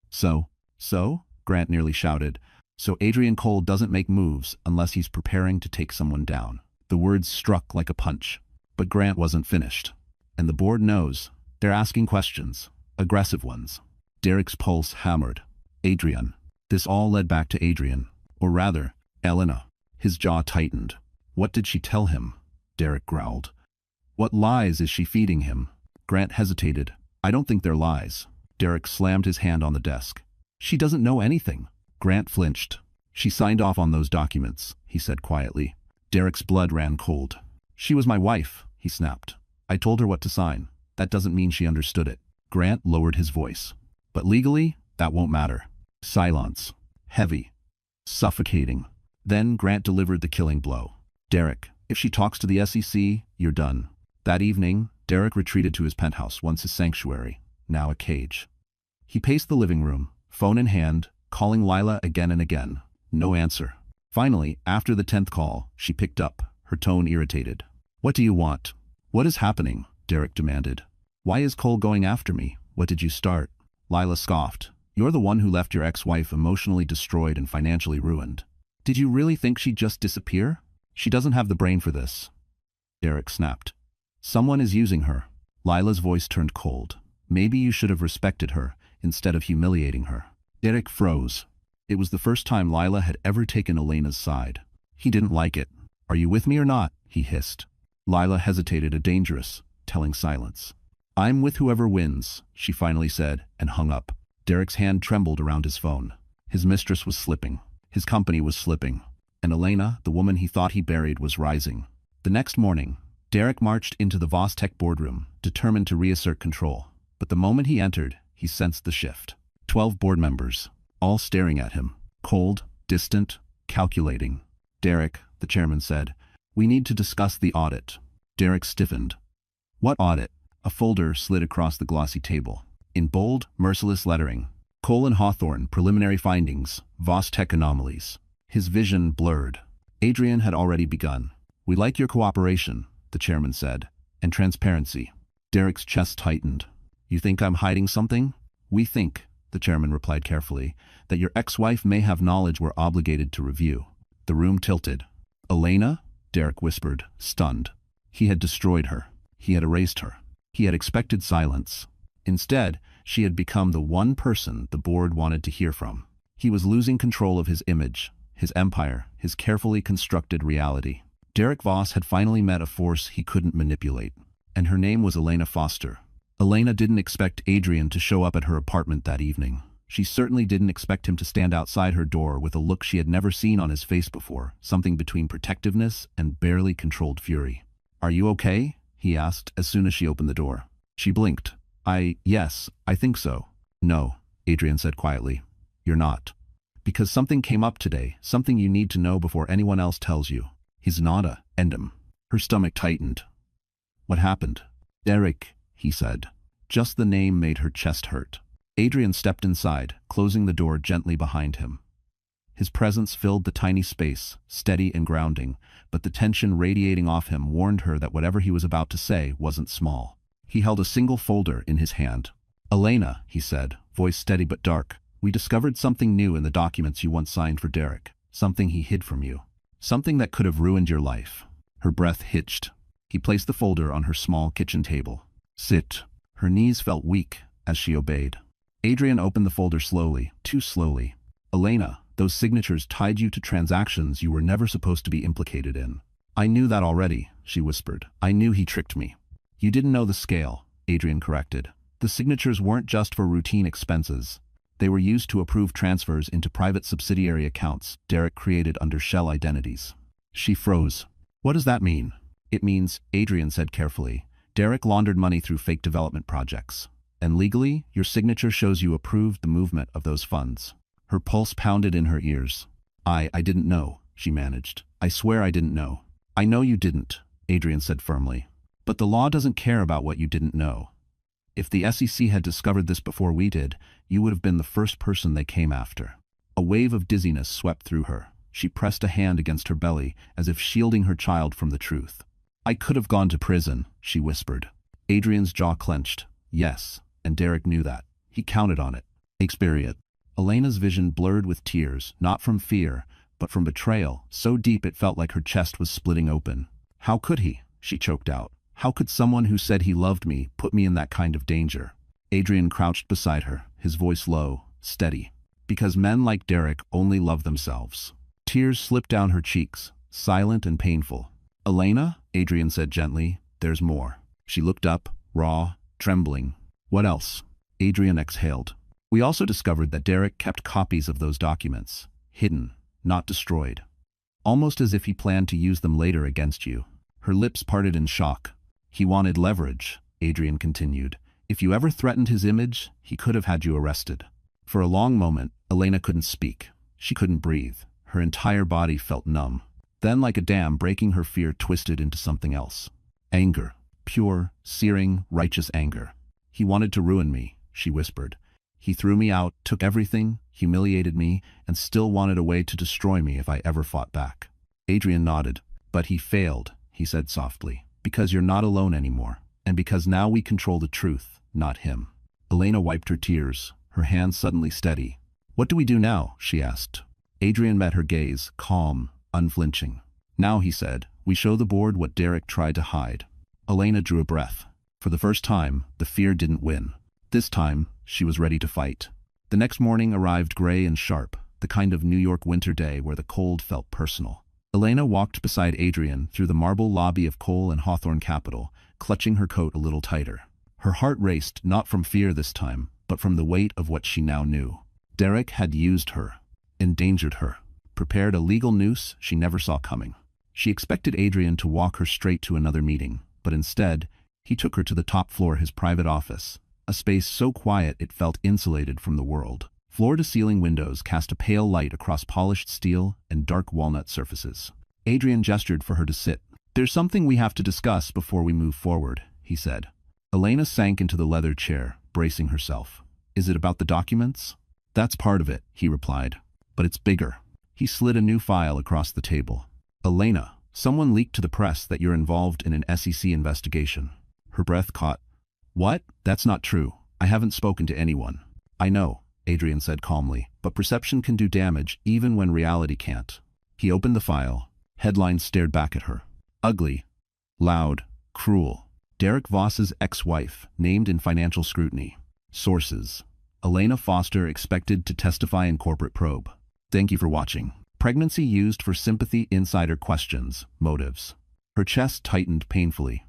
So? Grant nearly shouted. So Adrian Cole doesn't make moves unless he's preparing to take someone down. The words struck like a punch. But Grant wasn't finished. And the board knows. They're asking questions. Aggressive ones. Derek's pulse hammered. Adrian. This all led back to Adrian. Or rather, Elena. His jaw tightened. What did she tell him? Derek growled. What lies is she feeding him? Grant hesitated. I don't think they're lies. Derek slammed his hand on the desk. She doesn't know anything. Grant flinched. She signed off on those documents, he said quietly. Derek's blood ran cold. She was my wife, he snapped. I told her what to sign. That doesn't mean she understood it. Grant lowered his voice. But legally, that won't matter. Silence. Heavy. Suffocating. Then Grant delivered the killing blow. Derek, if she talks to the SEC, you're done. That evening, Derek retreated to his penthouse, once his sanctuary, now a cage. He paced the living room, phone in hand, calling Lila again and again. No answer. Finally, after the 10th call, she picked up, her tone irritated. What do you want? What is happening? Derek demanded. Why is Cole going after me? What did you start? Lila scoffed. You're the one who left your ex-wife emotionally destroyed and financially ruined. Did you really think she'd just disappear? She doesn't have the brain for this. Derek snapped. Someone is using her. Lila's voice turned cold. Maybe you should have respected her, instead of humiliating her. Derek froze. It was the first time Lila had ever taken Elena's side. He didn't like it. Are you with me or not? He hissed. Lila hesitated, a dangerous, telling silence. I'm with whoever wins, she finally said, and hung up. Derek's hand trembled around his phone. His mistress was slipping. His company was slipping. And Elena, the woman he thought he buried, was rising. The next morning, Derek marched into the Vostek boardroom, determined to reassert control. But the moment he entered, he sensed the shift. 12 board members, all staring at him. Cold, distant, calculating. Derek, the chairman said, we need to discuss the audit. Derek stiffened. What audit? A folder slid across the glossy table. In bold, merciless lettering, Cole and Hawthorne, preliminary findings, Vostek anomalies. His vision blurred. Adrian had already begun. We like your cooperation, the chairman said, and transparency. Derek's chest tightened. You think I'm hiding something? We think, the chairman replied carefully, that your ex-wife may have knowledge we're obligated to review. The room tilted. Elena? Derek whispered, stunned. He had destroyed her. He had erased her. He had expected silence. Instead, she had become the one person the board wanted to hear from. He was losing control of his image, his empire, his carefully constructed reality. Derek Voss had finally met a force he couldn't manipulate, and her name was Elena Foster. Elena didn't expect Adrian to show up at her apartment that evening. She certainly didn't expect him to stand outside her door with a look she had never seen on his face before, something between protectiveness and barely controlled fury. "Are you okay?" he asked as soon as she opened the door. She blinked. Yes, I think so." "No," Adrian said quietly. "You're not. Because something came up today, something you need to know before anyone else tells you." "He's not a endem." Her stomach tightened. "What happened?" "Derek," he said. Just the name made her chest hurt. Adrian stepped inside, closing the door gently behind him. His presence filled the tiny space, steady and grounding, but the tension radiating off him warned her that whatever he was about to say wasn't small. He held a single folder in his hand. "Elena," he said, voice steady but dark, "we discovered something new in the documents you once signed for Derek, something he hid from you. Something that could have ruined your life." Her breath hitched. He placed the folder on her small kitchen table. "Sit." Her knees felt weak as she obeyed. Adrian opened the folder slowly, too slowly. "Elena, those signatures tied you to transactions you were never supposed to be implicated in." "I knew that already," she whispered. "I knew he tricked me." "You didn't know the scale," Adrian corrected. "The signatures weren't just for routine expenses. They were used to approve transfers into private subsidiary accounts Derek created under shell identities." She froze. "What does that mean?" "It means," Adrian said carefully, "Derek laundered money through fake development projects. And legally, your signature shows you approved the movement of those funds." Her pulse pounded in her ears. I didn't know," she managed. "I swear I didn't know." "I know you didn't," Adrian said firmly. "But the law doesn't care about what you didn't know. If the SEC had discovered this before we did, you would have been the first person they came after." A wave of dizziness swept through her. She pressed a hand against her belly, as if shielding her child from the truth. "I could have gone to prison," she whispered. Adrian's jaw clenched. Yes. And Derek knew that. He counted on it. Experience. Elena's vision blurred with tears, not from fear, but from betrayal, so deep it felt like her chest was splitting open. "How could he?" she choked out. "How could someone who said he loved me put me in that kind of danger?" Adrian crouched beside her, his voice low, steady. "Because men like Derek only love themselves." Tears slipped down her cheeks, silent and painful. "Elena," Adrian said gently, "there's more." She looked up, raw, trembling. "What else?" Adrian exhaled. "We also discovered that Derek kept copies of those documents, hidden, not destroyed. Almost as if he planned to use them later against you." Her lips parted in shock. "He wanted leverage," Adrian continued. "If you ever threatened his image, he could have had you arrested." For a long moment, Elena couldn't speak. She couldn't breathe. Her entire body felt numb. Then, like a dam breaking, her fear twisted into something else. Anger. Pure, searing, righteous anger. "He wanted to ruin me," she whispered. "He threw me out, took everything, humiliated me, and still wanted a way to destroy me if I ever fought back." Adrian nodded. "But he failed," he said softly, "because you're not alone anymore, and because now we control the truth, not him." Elena wiped her tears, her hands suddenly steady. "What do we do now?" she asked. Adrian met her gaze, calm, unflinching. "Now," he said, "we show the board what Derek tried to hide." Elena drew a breath. For the first time, the fear didn't win. This time, she was ready to fight. The next morning arrived gray and sharp, the kind of New York winter day where the cold felt personal. Elena walked beside Adrian through the marble lobby of Cole and Hawthorne Capitol, clutching her coat a little tighter. Her heart raced, not from fear this time, but from the weight of what she now knew. Derek had used her, endangered her, prepared a legal noose she never saw coming. She expected Adrian to walk her straight to another meeting, but instead, he took her to the top floor of his private office, a space so quiet it felt insulated from the world. Floor-to-ceiling windows cast a pale light across polished steel and dark walnut surfaces. Adrian gestured for her to sit. "There's something we have to discuss before we move forward," he said. Elena sank into the leather chair, bracing herself. "Is it about the documents?" "That's part of it," he replied. "But it's bigger." He slid a new file across the table. "Elena, someone leaked to the press that you're involved in an SEC investigation." Her breath caught. "What? That's not true. I haven't spoken to anyone." "I know," Adrian said calmly, "but perception can do damage even when reality can't." He opened the file. Headlines stared back at her. "Ugly. Loud. Cruel. Derek Voss's ex-wife, named in financial scrutiny. Sources. Elena Foster expected to testify in corporate probe." Thank you for watching. Pregnancy used for sympathy, insider questions, motives. Her chest tightened painfully.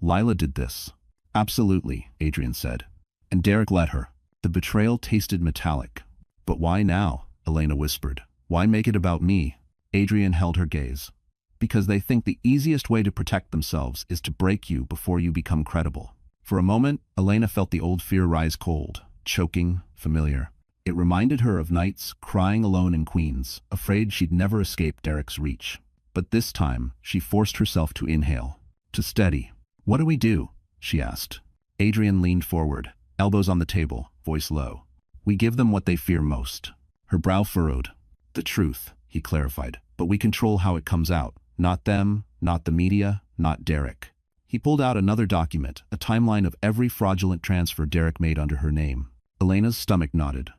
Lila did this. Absolutely, Adrian said. And Derek let her. The betrayal tasted metallic. But why now? Elena whispered. Why make it about me? Adrian held her gaze. Because they think the easiest way to protect themselves is to break you before you become credible. For a moment, Elena felt the old fear rise cold, choking, familiar. It reminded her of nights crying alone in Queens, afraid she'd never escape Derek's reach. But this time, she forced herself to inhale, to steady. What do we do? She asked. Adrian leaned forward, elbows on the table, voice low. We give them what they fear most. Her brow furrowed. The truth, he clarified, but we control how it comes out. Not them, not the media, not Derek. He pulled out another document, a timeline of every fraudulent transfer Derek made under her name. Elena's stomach nodded.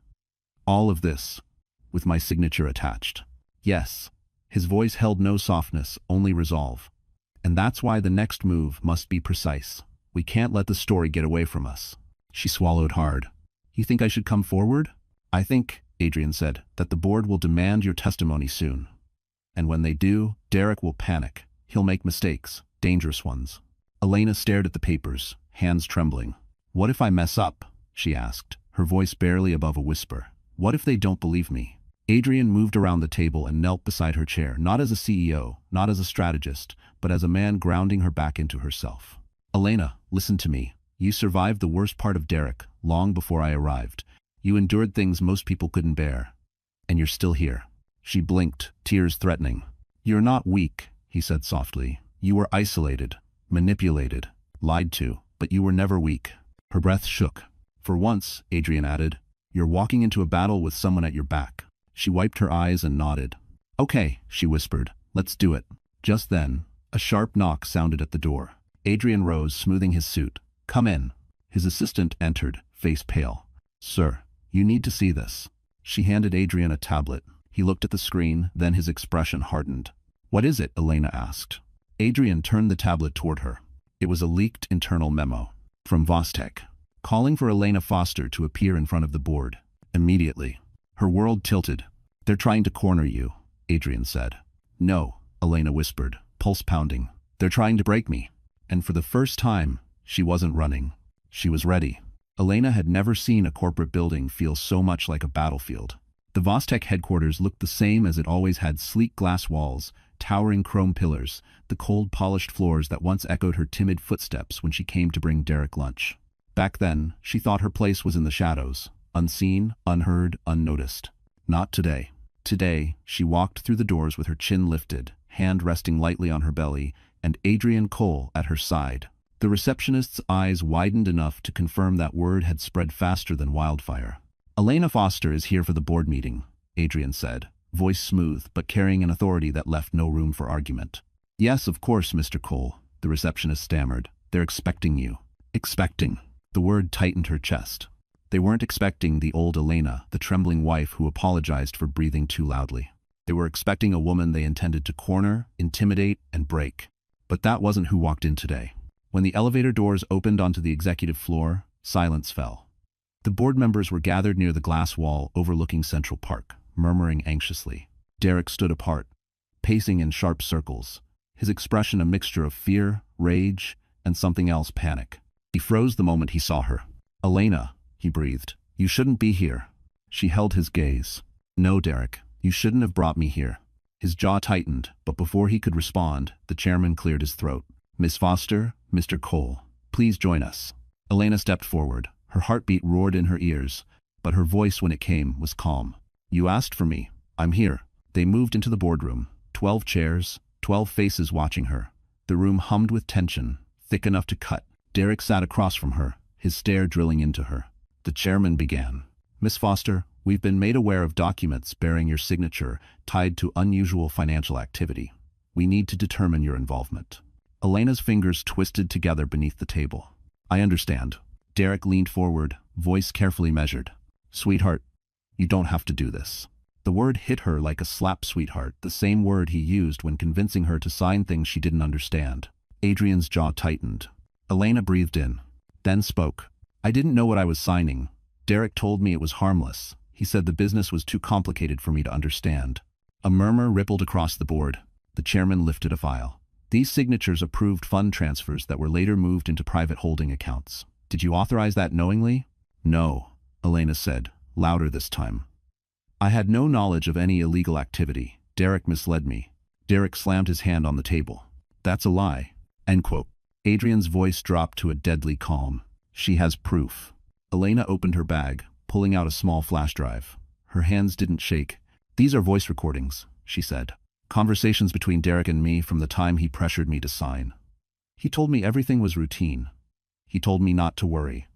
All of this, with my signature attached. Yes. His voice held no softness, only resolve. And that's why the next move must be precise. We can't let the story get away from us. She swallowed hard. You think I should come forward? I think, Adrian said, that the board will demand your testimony soon. And when they do, Derek will panic. He'll make mistakes, dangerous ones. Elena stared at the papers, hands trembling. What if I mess up? She asked, her voice barely above a whisper. What if they don't believe me? Adrian moved around the table and knelt beside her chair, not as a CEO, not as a strategist, but as a man grounding her back into herself. Elena, listen to me. You survived the worst part of Derek, long before I arrived. You endured things most people couldn't bear. And you're still here. She blinked, tears threatening. You're not weak, he said softly. You were isolated, manipulated, lied to, but you were never weak. Her breath shook. For once, Adrian added, you're walking into a battle with someone at your back. She wiped her eyes and nodded. Okay, she whispered. Let's do it. Just then, a sharp knock sounded at the door. Adrian rose, smoothing his suit. Come in. His assistant entered, face pale. Sir, you need to see this. She handed Adrian a tablet. He looked at the screen, then his expression hardened. What is it? Elena asked. Adrian turned the tablet toward her. It was a leaked internal memo. From Vostek, calling for Elena Foster to appear in front of the board. Immediately. Her world tilted. They're trying to corner you, Adrian said. No, Elena whispered, pulse pounding. They're trying to break me. And for the first time, she wasn't running. She was ready. Elena had never seen a corporate building feel so much like a battlefield. The Vostek headquarters looked the same as it always had: sleek glass walls, towering chrome pillars, the cold polished floors that once echoed her timid footsteps when she came to bring Derek lunch. Back then, she thought her place was in the shadows, unseen, unheard, unnoticed. Not today. Today, she walked through the doors with her chin lifted, hand resting lightly on her belly, and Adrian Cole at her side. The receptionist's eyes widened enough to confirm that word had spread faster than wildfire. Elena Foster is here for the board meeting, Adrian said, voice smooth but carrying an authority that left no room for argument. Yes, of course, Mr. Cole, the receptionist stammered. They're expecting you. Expecting. The word tightened her chest. They weren't expecting the old Elena, the trembling wife who apologized for breathing too loudly. They were expecting a woman they intended to corner, intimidate, and break. But that wasn't who walked in today. When the elevator doors opened onto the executive floor, silence fell. The board members were gathered near the glass wall overlooking Central Park, murmuring anxiously. Derek stood apart, pacing in sharp circles, his expression a mixture of fear, rage, and something else: panic. He froze the moment he saw her. Elena, he breathed, you shouldn't be here. She held his gaze. No, Derek, you shouldn't have brought me here. His jaw tightened, but before he could respond, the chairman cleared his throat. Miss Foster, Mr. Cole, please join us. Elena stepped forward. Her heartbeat roared in her ears, but her voice when it came was calm. You asked for me. I'm here. They moved into the boardroom. 12 chairs, 12 faces watching her. The room hummed with tension, thick enough to cut. Derek sat across from her, his stare drilling into her. The chairman began. Miss Foster, we've been made aware of documents bearing your signature tied to unusual financial activity. We need to determine your involvement. Elena's fingers twisted together beneath the table. I understand. Derek leaned forward, voice carefully measured. Sweetheart, you don't have to do this. The word hit her like a slap, sweetheart, the same word he used when convincing her to sign things she didn't understand. Adrian's jaw tightened. Elena breathed in, then spoke. I didn't know what I was signing. Derek told me it was harmless. He said the business was too complicated for me to understand. A murmur rippled across the board. The chairman lifted a file. These signatures approved fund transfers that were later moved into private holding accounts. Did you authorize that knowingly? No, Elena said, louder this time. I had no knowledge of any illegal activity. Derek misled me. Derek slammed his hand on the table. That's a lie. End quote. Adrian's voice dropped to a deadly calm. She has proof. Elena opened her bag, pulling out a small flash drive. Her hands didn't shake. These are voice recordings, she said. Conversations between Derek and me from the time he pressured me to sign. He told me everything was routine. He told me not to worry.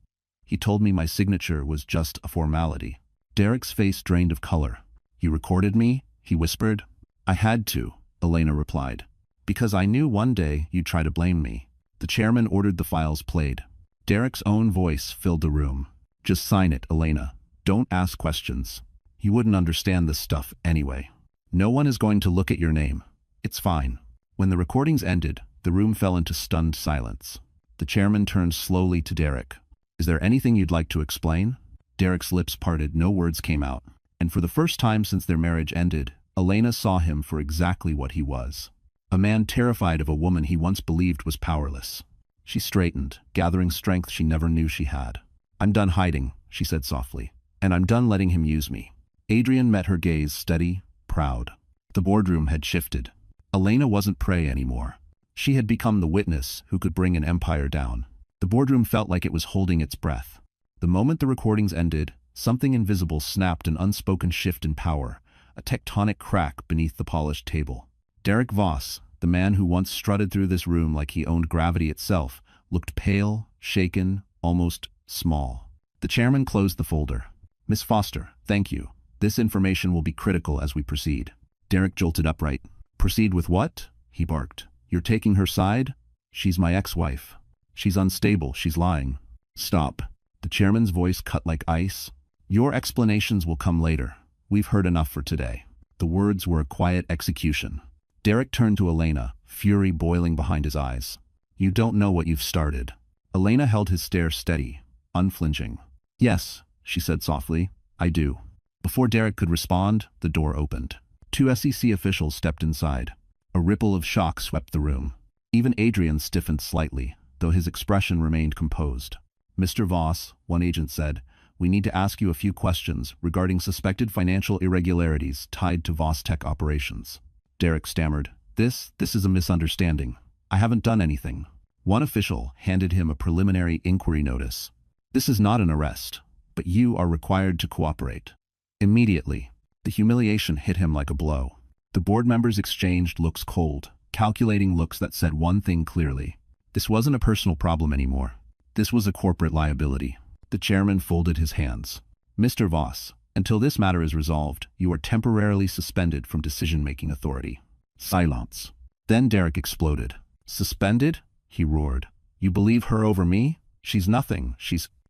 He told me my signature was just a formality. Derek's face drained of color. You recorded me? He whispered. I had to, Elena replied. Because I knew one day you'd try to blame me. The chairman ordered the files played. Derek's own voice filled the room. Just sign it, Elena. Don't ask questions. You wouldn't understand this stuff anyway. No one is going to look at your name. It's fine. When the recordings ended, the room fell into stunned silence. The chairman turned slowly to Derek. Is there anything you'd like to explain? Derek's lips parted, no words came out. And for the first time since their marriage ended, Elena saw him for exactly what he was. A man terrified of a woman he once believed was powerless. She straightened, gathering strength she never knew she had. I'm done hiding, she said softly. And I'm done letting him use me. Adrian met her gaze, steady, proud. The boardroom had shifted. Elena wasn't prey anymore. She had become the witness who could bring an empire down. The boardroom felt like it was holding its breath. The moment the recordings ended, something invisible snapped, an unspoken shift in power, a tectonic crack beneath the polished table. Derek Voss, the man who once strutted through this room like he owned gravity itself, looked pale, shaken, almost small. The chairman closed the folder. Miss Foster, thank you. This information will be critical as we proceed. Derek jolted upright. Proceed with what? He barked. You're taking her side? She's my ex-wife. She's unstable, she's lying. Stop. The chairman's voice cut like ice. Your explanations will come later. We've heard enough for today. The words were a quiet execution. Derek turned to Elena, fury boiling behind his eyes. You don't know what you've started. Elena held his stare steady, unflinching. Yes, she said softly, I do. Before Derek could respond, the door opened. Two SEC officials stepped inside. A ripple of shock swept the room. Even Adrian stiffened slightly, though his expression remained composed. Mr. Voss, one agent said, we need to ask you a few questions regarding suspected financial irregularities tied to Voss Tech operations. Derek stammered, This is a misunderstanding. I haven't done anything. One official handed him a preliminary inquiry notice. This is not an arrest, but you are required to cooperate. Immediately, the humiliation hit him like a blow. The board members exchanged looks, cold, calculating looks that said one thing clearly. This wasn't a personal problem anymore. This was a corporate liability. The chairman folded his hands. Mr. Voss, until this matter is resolved, you are temporarily suspended from decision-making authority. Silence. Then Derek exploded. Suspended? He roared. You believe her over me? She's nothing.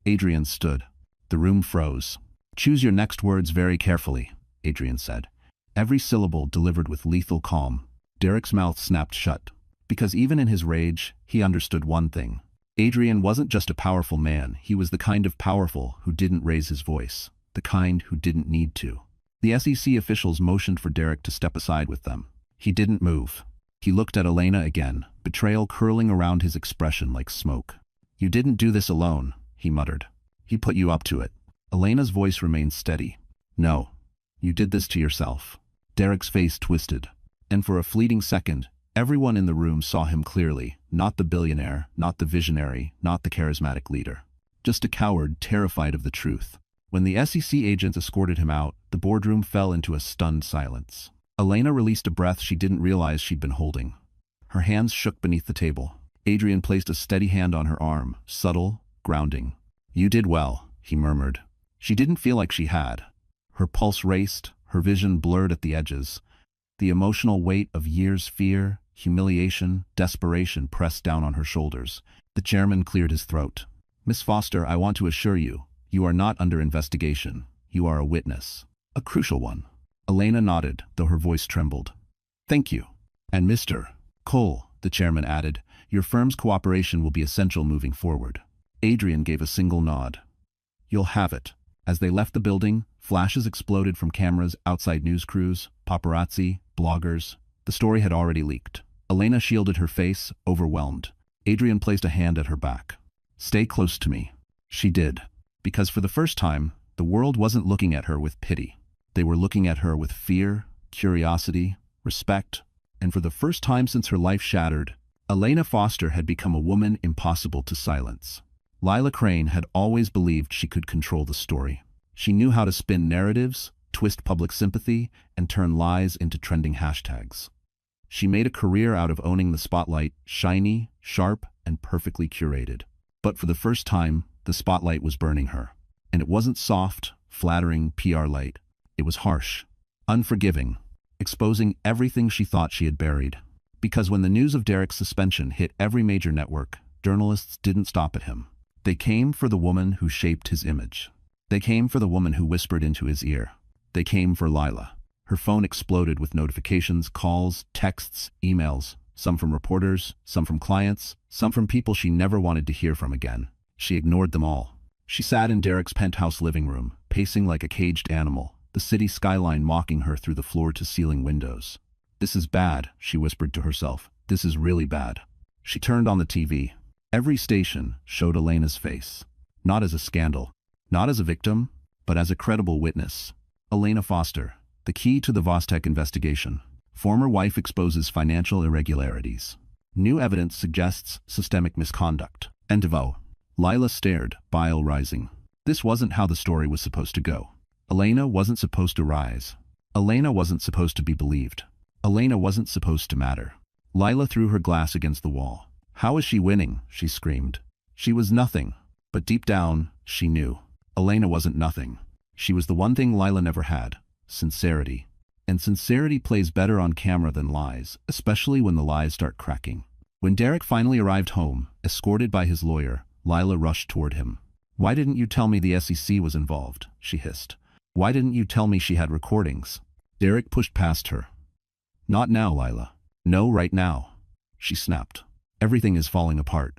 Adrian stood. The room froze. Choose your next words very carefully, Adrian said. Every syllable delivered with lethal calm. Derek's mouth snapped shut. Because even in his rage, he understood one thing. Adrian wasn't just a powerful man, he was the kind of powerful who didn't raise his voice, the kind who didn't need to. The SEC officials motioned for Derek to step aside with them. He didn't move. He looked at Elena again, betrayal curling around his expression like smoke. You didn't do this alone, he muttered. He put you up to it. Elena's voice remained steady. No, you did this to yourself. Derek's face twisted, and for a fleeting second, everyone in the room saw him clearly, not the billionaire, not the visionary, not the charismatic leader. Just a coward terrified of the truth. When the SEC agents escorted him out, the boardroom fell into a stunned silence. Elena released a breath she didn't realize she'd been holding. Her hands shook beneath the table. Adrian placed a steady hand on her arm, subtle, grounding. You did well, he murmured. She didn't feel like she had. Her pulse raced, her vision blurred at the edges. The emotional weight of years' fear, humiliation, desperation pressed down on her shoulders. The chairman cleared his throat. Miss Foster, I want to assure you, you are not under investigation. You are a witness. A crucial one. Elena nodded, though her voice trembled. Thank you. And Mr. Cole, the chairman added, your firm's cooperation will be essential moving forward. Adrian gave a single nod. You'll have it. As they left the building, flashes exploded from cameras outside news crews, paparazzi, bloggers. The story had already leaked. Elena shielded her face, overwhelmed. Adrian placed a hand at her back. "Stay close to me." She did. Because for the first time, the world wasn't looking at her with pity. They were looking at her with fear, curiosity, respect, and for the first time since her life shattered, Elena Foster had become a woman impossible to silence. Lila Crane had always believed she could control the story. She knew how to spin narratives, twist public sympathy, and turn lies into trending hashtags. She made a career out of owning the spotlight, shiny, sharp, and perfectly curated. But for the first time, the spotlight was burning her. And it wasn't soft, flattering PR light. It was harsh, unforgiving, exposing everything she thought she had buried. Because when the news of Derek's suspension hit every major network, journalists didn't stop at him. They came for the woman who shaped his image. They came for the woman who whispered into his ear. They came for Lila. Her phone exploded with notifications, calls, texts, emails, some from reporters, some from clients, some from people she never wanted to hear from again. She ignored them all. She sat in Derek's penthouse living room, pacing like a caged animal, the city skyline mocking her through the floor-to-ceiling windows. "This is bad," she whispered to herself. "This is really bad." She turned on the TV. Every station showed Elena's face. Not as a scandal, not as a victim, but as a credible witness. Elena Foster, the key to the Vostek investigation. Former wife exposes financial irregularities. New evidence suggests systemic misconduct. End of O. Lila stared, bile rising. This wasn't how the story was supposed to go. Elena wasn't supposed to rise. Elena wasn't supposed to be believed. Elena wasn't supposed to matter. Lila threw her glass against the wall. "How is she winning?" she screamed. She was nothing. But deep down, she knew. Elena wasn't nothing. She was the one thing Lila never had: sincerity. And sincerity plays better on camera than lies, especially when the lies start cracking. When Derek finally arrived home, escorted by his lawyer, Lila rushed toward him. "Why didn't you tell me the SEC was involved?" she hissed. "Why didn't you tell me she had recordings?" Derek pushed past her. "Not now, Lila. No, right now." She snapped. "Everything is falling apart.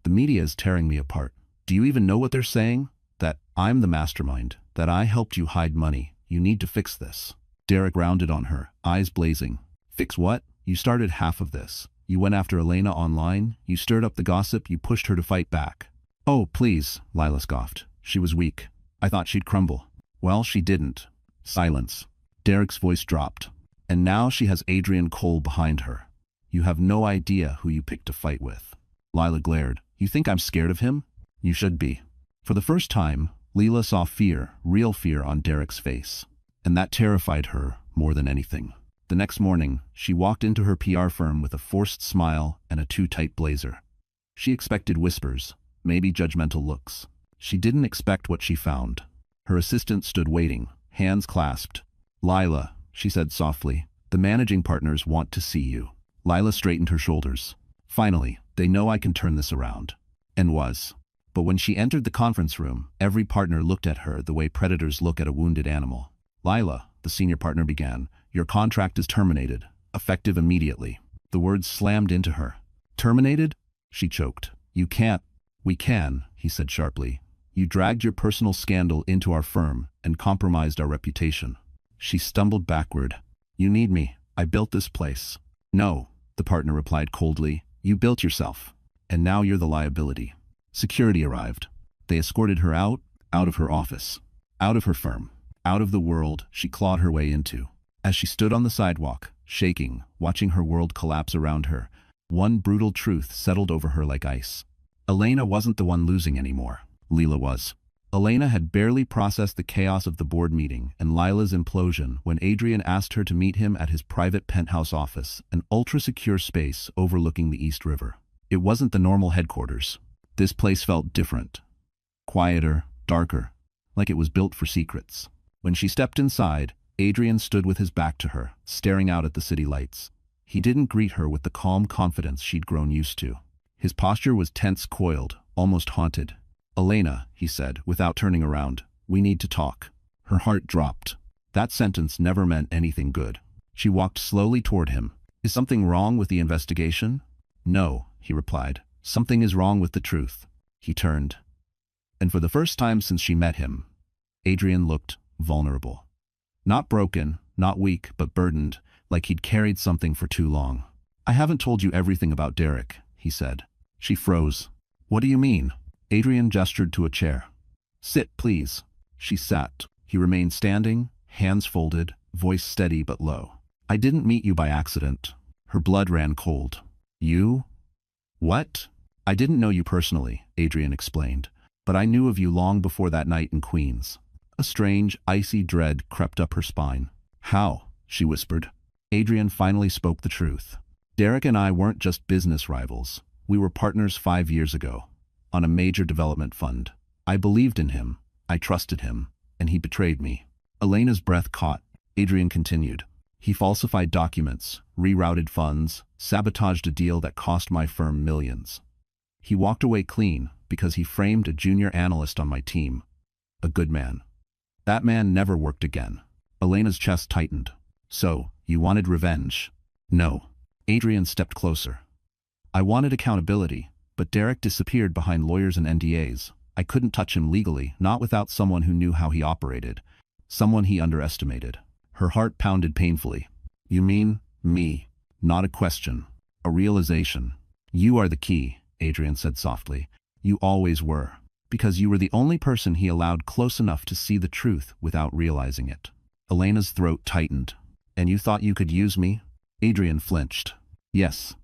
The media is tearing me apart. Do you even know what they're saying? That I'm the mastermind, that I helped you hide money. You need to fix this." Derek rounded on her, eyes blazing. "Fix what? You started half of this. You went after Elena online, you stirred up the gossip, you pushed her to fight back." "Oh, please," Lila scoffed. She was weak. "I thought she'd crumble." "Well, she didn't." Silence. Derek's voice dropped. "And now she has Adrian Cole behind her. You have no idea who you picked to fight with." Lila glared. "You think I'm scared of him? You should be." For the first time, Lila saw fear, real fear on Derek's face. And that terrified her more than anything. The next morning, she walked into her PR firm with a forced smile and a too-tight blazer. She expected whispers, maybe judgmental looks. She didn't expect what she found. Her assistant stood waiting, hands clasped. "Lila," she said softly, "the managing partners want to see you." Lila straightened her shoulders. "Finally, they know I can turn this around." And was. But when she entered the conference room, every partner looked at her the way predators look at a wounded animal. "Lila," the senior partner began, "your contract is terminated, effective immediately." The words slammed into her. "Terminated?" She choked. "You can't." "We can," he said sharply. "You dragged your personal scandal into our firm and compromised our reputation." She stumbled backward. "You need me. I built this place." "No," the partner replied coldly. "You built yourself. And now you're the liability." Security arrived. They escorted her out of her office, out of her firm, out of the world she clawed her way into. As she stood on the sidewalk, shaking, watching her world collapse around her, one brutal truth settled over her like ice. Elena wasn't the one losing anymore. Lila was. Elena had barely processed the chaos of the board meeting and Lila's implosion when Adrian asked her to meet him at his private penthouse office, an ultra-secure space overlooking the East River. It wasn't the normal headquarters. This place felt different. Quieter, darker, like it was built for secrets. When she stepped inside, Adrian stood with his back to her, staring out at the city lights. He didn't greet her with the calm confidence she'd grown used to. His posture was tense, coiled, almost haunted. "Elena," he said, without turning around, "we need to talk." Her heart dropped. That sentence never meant anything good. She walked slowly toward him. "Is something wrong with the investigation?" "No," he replied. "Something is wrong with the truth." He turned. And for the first time since she met him, Adrian looked vulnerable. Not broken, not weak, but burdened, like he'd carried something for too long. "I haven't told you everything about Derek," he said. She froze. "What do you mean?" Adrian gestured to a chair. "Sit, please." She sat. He remained standing, hands folded, voice steady but low. "I didn't meet you by accident." Her blood ran cold. "You? What?" "I didn't know you personally," Adrian explained, "but I knew of you long before that night in Queens." A strange, icy dread crept up her spine. "How?" she whispered. Adrian finally spoke the truth. "Derek and I weren't just business rivals. We were partners 5 years ago, on a major development fund. I believed in him, I trusted him, and he betrayed me." Elena's breath caught. Adrian continued. "He falsified documents, rerouted funds, sabotaged a deal that cost my firm millions. He walked away clean because he framed a junior analyst on my team. A good man. That man never worked again." Elena's chest tightened. "So, you wanted revenge?" "No." Adrian stepped closer. "I wanted accountability, but Derek disappeared behind lawyers and NDAs. I couldn't touch him legally, not without someone who knew how he operated. Someone he underestimated." Her heart pounded painfully. "You mean me?" "Not a question. A realization." "You are the key," Adrian said softly. "You always were. Because you were the only person he allowed close enough to see the truth without realizing it." Elena's throat tightened. "And you thought you could use me?" Adrian flinched. "Yes.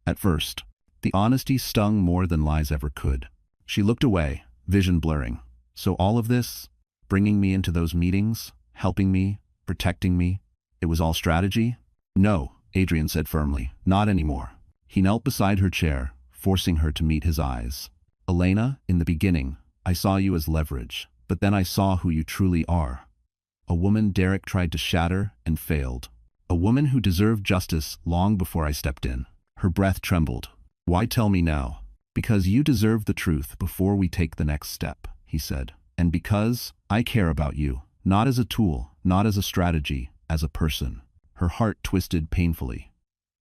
At first." The honesty stung more than lies ever could. She looked away, vision blurring. "So all of this, bringing me into those meetings, helping me, protecting me, it was all strategy?" "No," Adrian said firmly. "Not anymore." He knelt beside her chair, forcing her to meet his eyes. "Elena, in the beginning, I saw you as leverage, but then I saw who you truly are. A woman Derek tried to shatter and failed. A woman who deserved justice long before I stepped in." Her breath trembled. "Why tell me now?" "Because you deserve the truth before we take the next step," he said. "And because I care about you, not as a tool, not as a strategy, as a person." Her heart twisted painfully.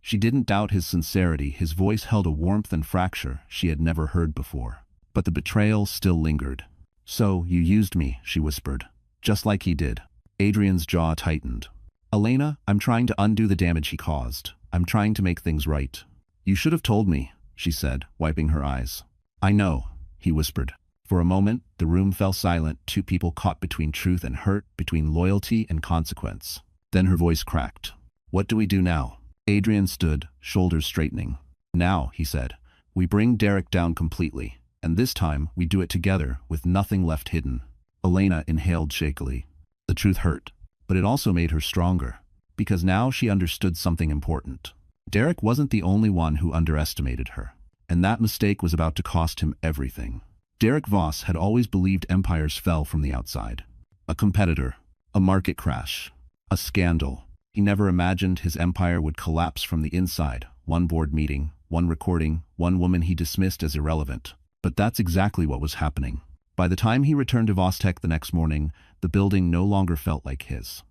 She didn't doubt his sincerity. His voice held a warmth and fracture she had never heard before. But the betrayal still lingered. "So, you used me," she whispered. "Just like he did." Adrian's jaw tightened. "Elena, I'm trying to undo the damage he caused. I'm trying to make things right." "You should have told me," she said, wiping her eyes. "I know," he whispered. For a moment, the room fell silent, two people caught between truth and hurt, between loyalty and consequence. Then her voice cracked. "What do we do now?" Adrian stood, shoulders straightening. "Now," he said, "we bring Derek down completely, and this time we do it together with nothing left hidden." Elena inhaled shakily. The truth hurt, but it also made her stronger, because now she understood something important. Derek wasn't the only one who underestimated her, and that mistake was about to cost him everything. Derek Voss had always believed empires fell from the outside. A competitor, a market crash, a scandal. He never imagined his empire would collapse from the inside. One board meeting, one recording, one woman he dismissed as irrelevant. But that's exactly what was happening. By the time he returned to Vostech the next morning, the building no longer felt like his.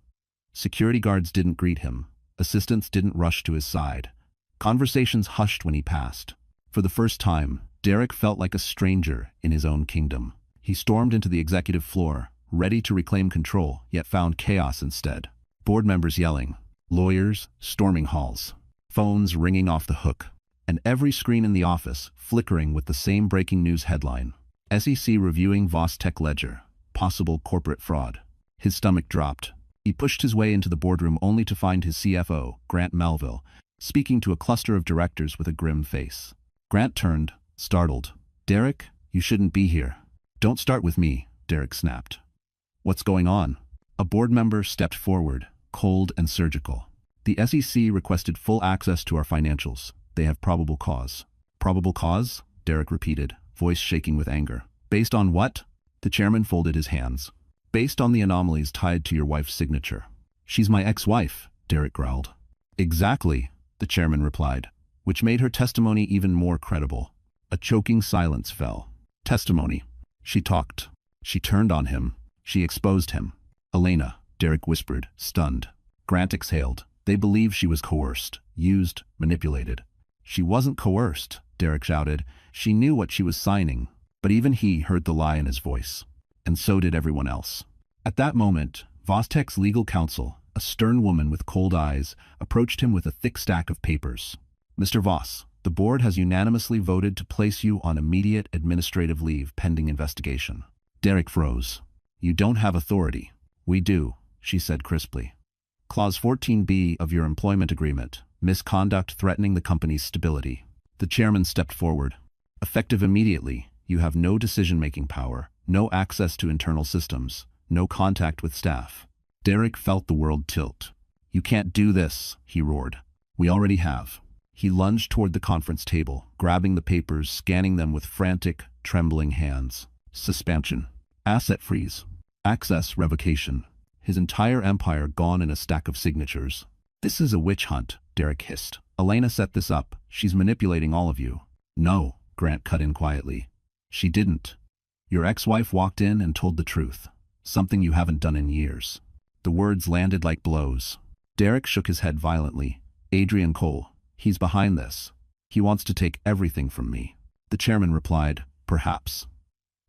Security guards didn't greet him. Assistants didn't rush to his side. Conversations hushed when he passed. For the first time, Derek felt like a stranger in his own kingdom. He stormed into the executive floor, ready to reclaim control, yet found chaos instead. Board members yelling, lawyers storming halls, phones ringing off the hook, and every screen in the office flickering with the same breaking news headline. SEC reviewing Vostech ledger, possible corporate fraud. His stomach dropped. He pushed his way into the boardroom only to find his CFO, Grant Melville, speaking to a cluster of directors with a grim face. Grant turned, startled. "Derek, you shouldn't be here." "Don't start with me," Derek snapped. "What's going on?" A board member stepped forward, cold and surgical. "The SEC requested full access to our financials. They have probable cause." "Probable cause?" Derek repeated, voice shaking with anger. "Based on what?" The chairman folded his hands. "Based on the anomalies tied to your wife's signature." "She's my ex-wife," Derek growled. "Exactly," the chairman replied, which made her testimony even more credible. A choking silence fell. "Testimony." She talked. She turned on him. She exposed him. "Elena," Derek whispered, stunned. Grant exhaled. "They believe she was coerced, used, manipulated." "She wasn't coerced," Derek shouted. "She knew what she was signing." But even he heard the lie in his voice. And so did everyone else. At that moment, Vostek's legal counsel, a stern woman with cold eyes, approached him with a thick stack of papers. "Mr. Voss, the board has unanimously voted to place you on immediate administrative leave pending investigation." Derek froze. "You don't have authority." "We do," she said crisply. "Clause 14B of your employment agreement, misconduct threatening the company's stability." The chairman stepped forward. "Effective immediately, you have no decision-making power, no access to internal systems, no contact with staff." Derek felt the world tilt. "You can't do this," he roared. "We already have." He lunged toward the conference table, grabbing the papers, scanning them with frantic, trembling hands. Suspension. Asset freeze. Access revocation. His entire empire gone in a stack of signatures. "This is a witch hunt," Derek hissed. "Elena set this up. She's manipulating all of you." "No," Grant cut in quietly. "She didn't. Your ex-wife walked in and told the truth. Something you haven't done in years." The words landed like blows. Derek shook his head violently. "Adrian Cole. He's behind this. He wants to take everything from me." The chairman replied, "Perhaps.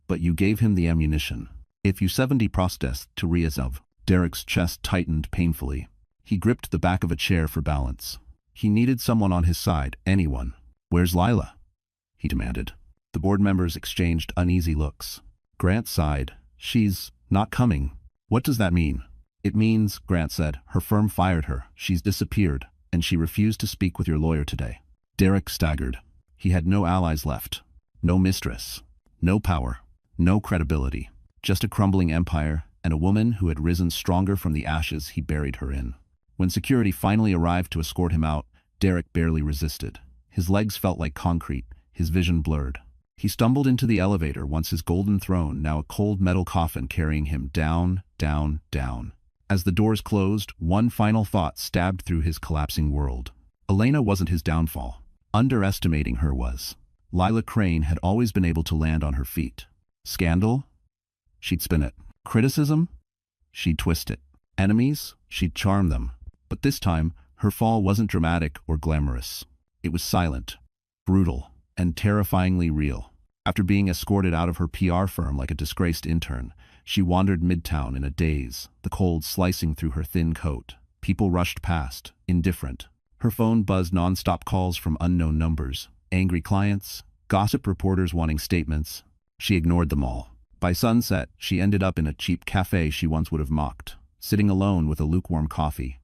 But you gave him the ammunition. If you 70 processed to resolve." Derek's chest tightened painfully. He gripped the back of a chair for balance. He needed someone on his side, anyone. "Where's Lila?" he demanded. The board members exchanged uneasy looks. Grant sighed. "She's not coming." "What does that mean?" "It means," Grant said, "her firm fired her. She's disappeared, and she refused to speak with your lawyer today." Derek staggered. He had no allies left. No mistress. No power. No credibility. Just a crumbling empire and a woman who had risen stronger from the ashes he buried her in. When security finally arrived to escort him out, Derek barely resisted. His legs felt like concrete, his vision blurred. He stumbled into the elevator, once his golden throne, now a cold metal coffin carrying him down, down, down. As the doors closed, one final thought stabbed through his collapsing world. Elena wasn't his downfall. Underestimating her was. Lila Crane had always been able to land on her feet. Scandal? She'd spin it. Criticism? She'd twist it. Enemies? She'd charm them. But this time, her fall wasn't dramatic or glamorous. It was silent, brutal, and terrifyingly real. After being escorted out of her PR firm like a disgraced intern, she wandered midtown in a daze, the cold slicing through her thin coat. People rushed past, indifferent. Her phone buzzed non-stop calls from unknown numbers, angry clients, gossip reporters wanting statements. She ignored them all. By sunset, she ended up in a cheap cafe she once would have mocked, sitting alone with a lukewarm coffee.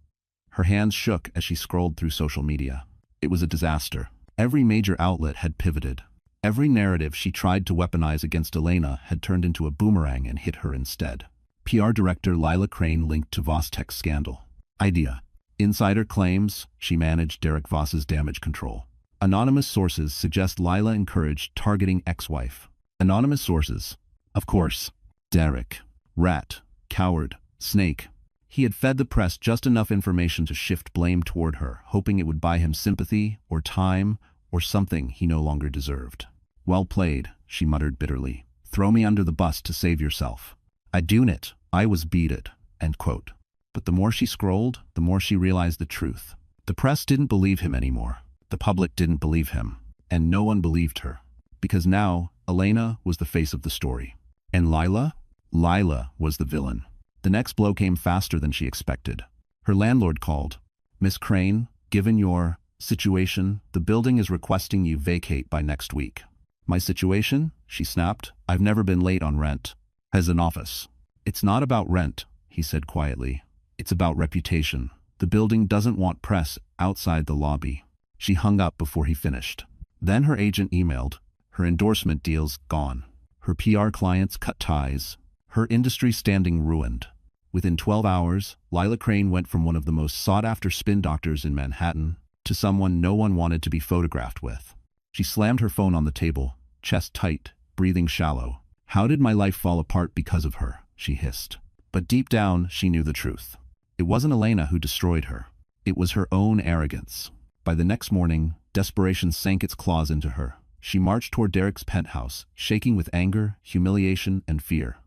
Her hands shook as she scrolled through social media. It was a disaster. Every major outlet had pivoted. Every narrative she tried to weaponize against Elena had turned into a boomerang and hit her instead. PR director Lila Crane linked to Vostek's scandal. Idea. Insider claims she managed Derek Voss's damage control. Anonymous sources suggest Lila encouraged targeting ex-wife. Anonymous sources. Of course. Derek. Rat. Coward. Snake. He had fed the press just enough information to shift blame toward her, hoping it would buy him sympathy, or time, or something he no longer deserved. "Well played," she muttered bitterly. "Throw me under the bus to save yourself." "I doon it. I was beat it." End quote. But the more she scrolled, the more she realized the truth. The press didn't believe him anymore. The public didn't believe him. And no one believed her. Because now, Elena was the face of the story. And Lila? Lila was the villain. The next blow came faster than she expected. Her landlord called. "Miss Crane, given your situation, the building is requesting you vacate by next week." "My situation?" she snapped. "I've never been late on rent." "As an office." "It's not about rent," he said quietly. "It's about reputation. The building doesn't want press outside the lobby." She hung up before he finished. Then her agent emailed. Her endorsement deals gone. Her PR clients cut ties. Her industry standing ruined. Within 12 hours, Lila Crane went from one of the most sought-after spin doctors in Manhattan to someone no one wanted to be photographed with. She slammed her phone on the table, chest tight, breathing shallow. "How did my life fall apart because of her?" she hissed. But deep down, she knew the truth. It wasn't Elena who destroyed her. It was her own arrogance. By the next morning, desperation sank its claws into her. She marched toward Derek's penthouse, shaking with anger, humiliation, and fear.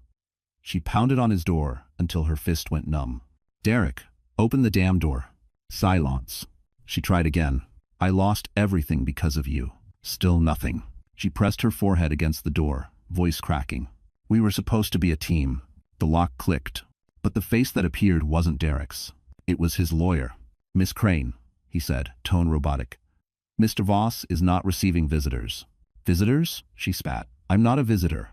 She pounded on his door until her fist went numb. "Derek, open the damn door." Silence. She tried again. "I lost everything because of you." Still nothing. She pressed her forehead against the door, voice cracking. "We were supposed to be a team." The lock clicked. But the face that appeared wasn't Derek's. It was his lawyer. "Miss Crane," he said, tone robotic. "Mr. Voss is not receiving visitors." "Visitors?" she spat. "I'm not a visitor.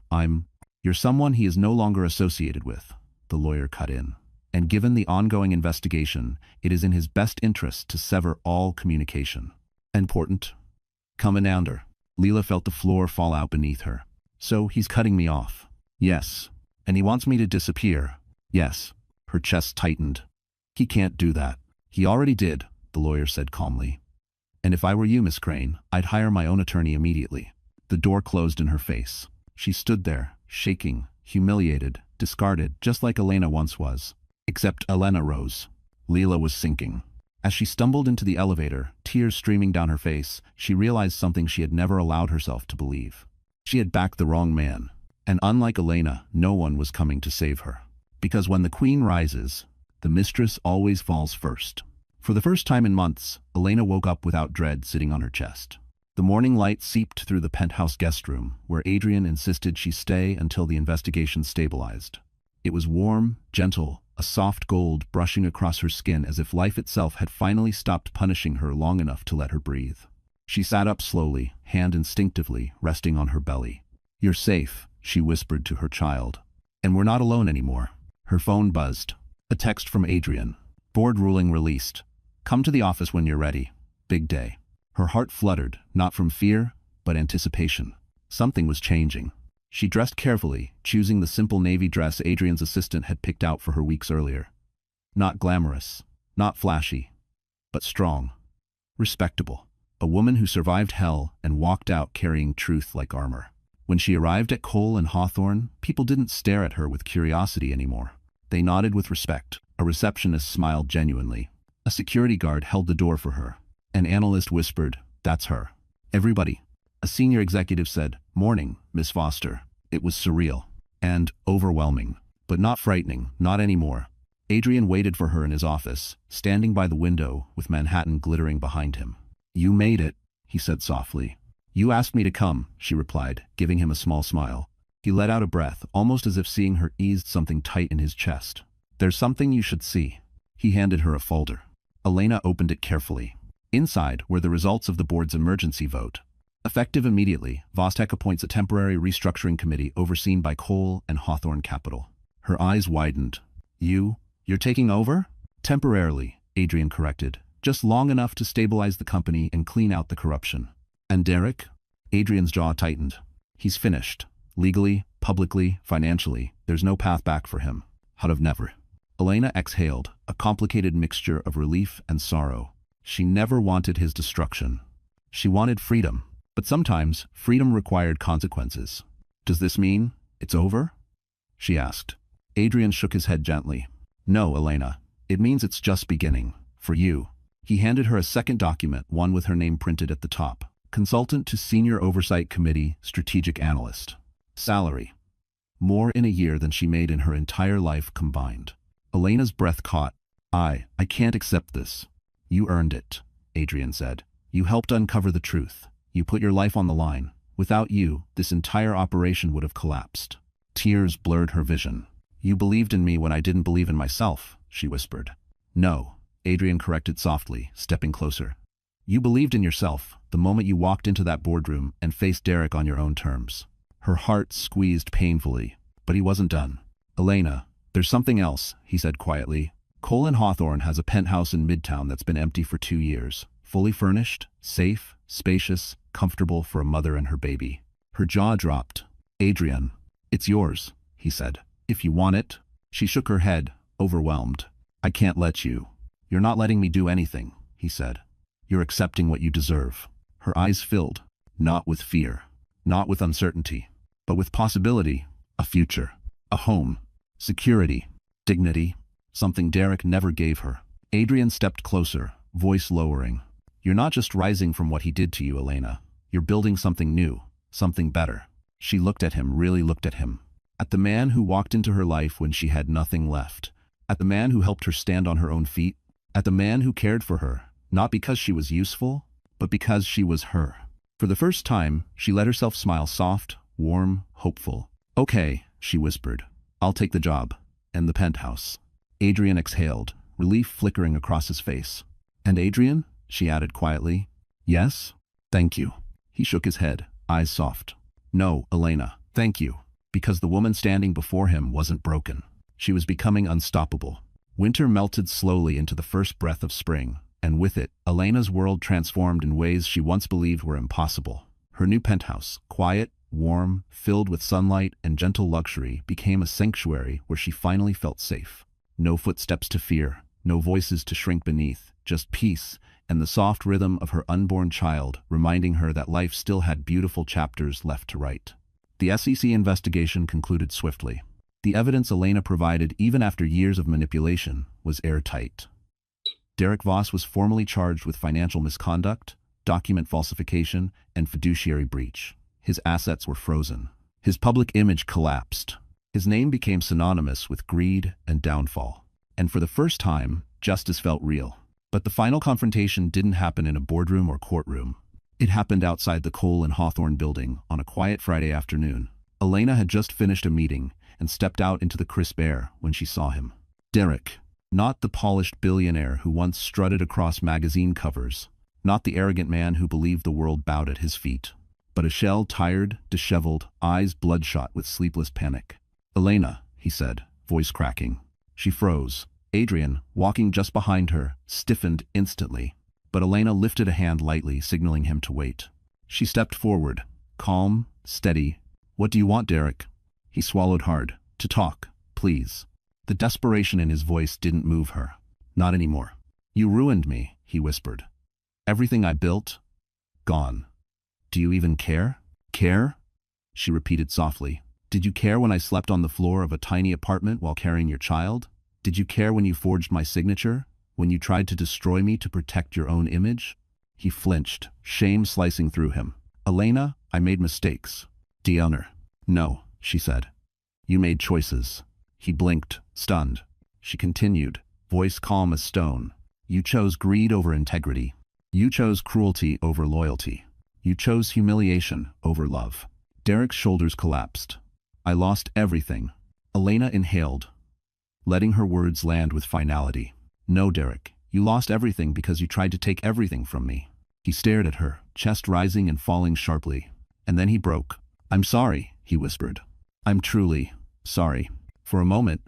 You're someone he is no longer associated with," the lawyer cut in. "And given the ongoing investigation, it is in his best interest to sever all communication." "Important?" "Commander." Leela felt the floor fall out beneath her. "So he's cutting me off?" "Yes. And he wants me to disappear." "Yes." Her chest tightened. "He can't do that." "He already did," the lawyer said calmly. "And if I were you, Miss Crane, I'd hire my own attorney immediately." The door closed in her face. She stood there, shaking, humiliated, discarded, just like Elena once was. Except Elena rose. Leela was sinking. As she stumbled into the elevator, tears streaming down her face, she realized something she had never allowed herself to believe. She had backed the wrong man. And unlike Elena, no one was coming to save her. Because when the queen rises, the mistress always falls first. For the first time in months, Elena woke up without dread sitting on her chest. The morning light seeped through the penthouse guest room, where Adrian insisted she stay until the investigation stabilized. It was warm, gentle, a soft gold brushing across her skin as if life itself had finally stopped punishing her long enough to let her breathe. She sat up slowly, hand instinctively resting on her belly. "You're safe," she whispered to her child. "And we're not alone anymore." Her phone buzzed. A text from Adrian. "Board ruling released. Come to the office when you're ready. Big day." Her heart fluttered, not from fear, but anticipation. Something was changing. She dressed carefully, choosing the simple navy dress Adrian's assistant had picked out for her weeks earlier. Not glamorous, not flashy, but strong, respectable. A woman who survived hell and walked out carrying truth like armor. When she arrived at Cole and Hawthorne, people didn't stare at her with curiosity anymore. They nodded with respect. A receptionist smiled genuinely. A security guard held the door for her. An analyst whispered, "That's her." "Everybody." A senior executive said, "Morning, Miss Foster." It was surreal. And overwhelming. But not frightening, not anymore. Adrian waited for her in his office, standing by the window with Manhattan glittering behind him. "You made it," he said softly. "You asked me to come," she replied, giving him a small smile. He let out a breath, almost as if seeing her eased something tight in his chest. "There's something you should see." He handed her a folder. Elena opened it carefully. Inside were the results of the board's emergency vote. Effective immediately, Vostek appoints a temporary restructuring committee overseen by Cole and Hawthorne Capital. Her eyes widened. You're taking over?" "Temporarily," Adrian corrected. "Just long enough to stabilize the company and clean out the corruption." "And Derek?" Adrian's jaw tightened. "He's finished. Legally, publicly, financially, there's no path back for him. Out of never." Elena exhaled, a complicated mixture of relief and sorrow. She never wanted his destruction. She wanted freedom. But sometimes, freedom required consequences. "Does this mean it's over?" she asked. Adrian shook his head gently. "No, Elena. It means it's just beginning. For you." He handed her a second document, one with her name printed at the top. Consultant to Senior Oversight Committee, Strategic Analyst. Salary. More in a year than she made in her entire life combined. Elena's breath caught. I can't accept this." "You earned it," Adrian said. "You helped uncover the truth. You put your life on the line. Without you, this entire operation would have collapsed." Tears blurred her vision. "You believed in me when I didn't believe in myself," she whispered. "No," Adrian corrected softly, stepping closer. "You believed in yourself the moment you walked into that boardroom and faced Derek on your own terms." Her heart squeezed painfully, but he wasn't done. "Elena, there's something else," he said quietly. "Cole and Hawthorne has a penthouse in Midtown that's been empty for 2 years. Fully furnished, safe, spacious, comfortable for a mother and her baby." Her jaw dropped. "Adrian, it's yours," he said. "If you want it." She shook her head, overwhelmed. "I can't let you." "You're not letting me do anything," he said. "You're accepting what you deserve." Her eyes filled, not with fear, not with uncertainty, but with possibility, a future, a home, security, dignity, something Derek never gave her. Adrian stepped closer, voice lowering. "You're not just rising from what he did to you, Elena. You're building something new, something better." She looked at him, really looked at him. At the man who walked into her life when she had nothing left. At the man who helped her stand on her own feet. At the man who cared for her, not because she was useful, but because she was her. For the first time, she let herself smile soft, warm, hopeful. "Okay," she whispered. "I'll take the job. and the penthouse. Adrian exhaled, relief flickering across his face. "And Adrian?" she added quietly. "Yes? Thank you." He shook his head, eyes soft. "No, Elena, thank you." Because the woman standing before him wasn't broken. She was becoming unstoppable. Winter melted slowly into the first breath of spring, and with it, Elena's world transformed in ways she once believed were impossible. Her new penthouse, quiet, warm, filled with sunlight and gentle luxury, became a sanctuary where she finally felt safe. No footsteps to fear, no voices to shrink beneath, just peace and the soft rhythm of her unborn child, reminding her that life still had beautiful chapters left to write. The SEC investigation concluded swiftly. The evidence Elena provided, even after years of manipulation, was airtight. Derek Voss was formally charged with financial misconduct, document falsification, and fiduciary breach. His assets were frozen. His public image collapsed. His name became synonymous with greed and downfall. And for the first time, justice felt real. But the final confrontation didn't happen in a boardroom or courtroom. It happened outside the Cole and Hawthorne building on a quiet Friday afternoon. Elena had just finished a meeting and stepped out into the crisp air when she saw him. Derek, not the polished billionaire who once strutted across magazine covers, not the arrogant man who believed the world bowed at his feet, but a shell, tired, disheveled, eyes bloodshot with sleepless panic. "Elena," he said, voice cracking. She froze. Adrian, walking just behind her, stiffened instantly, but Elena lifted a hand lightly, signaling him to wait. She stepped forward, calm, steady. "What do you want, Derek?" He swallowed hard. "To talk, please." The desperation in his voice didn't move her. Not anymore. "You ruined me," he whispered. "Everything I built, gone. Do you even care?" "Care?" she repeated softly. "Did you care when I slept on the floor of a tiny apartment while carrying your child? Did you care when you forged my signature? When you tried to destroy me to protect your own image?" He flinched, shame slicing through him. "Elena, I made mistakes." "Dionor." "No," she said. "You made choices." He blinked, stunned. She continued, voice calm as stone. "You chose greed over integrity. You chose cruelty over loyalty. You chose humiliation over love." Derek's shoulders collapsed. "I lost everything." Elena inhaled, letting her words land with finality. "No, Derek, you lost everything because you tried to take everything from me." He stared at her, chest rising and falling sharply. And then he broke. "I'm sorry," he whispered. "I'm truly sorry." For a moment,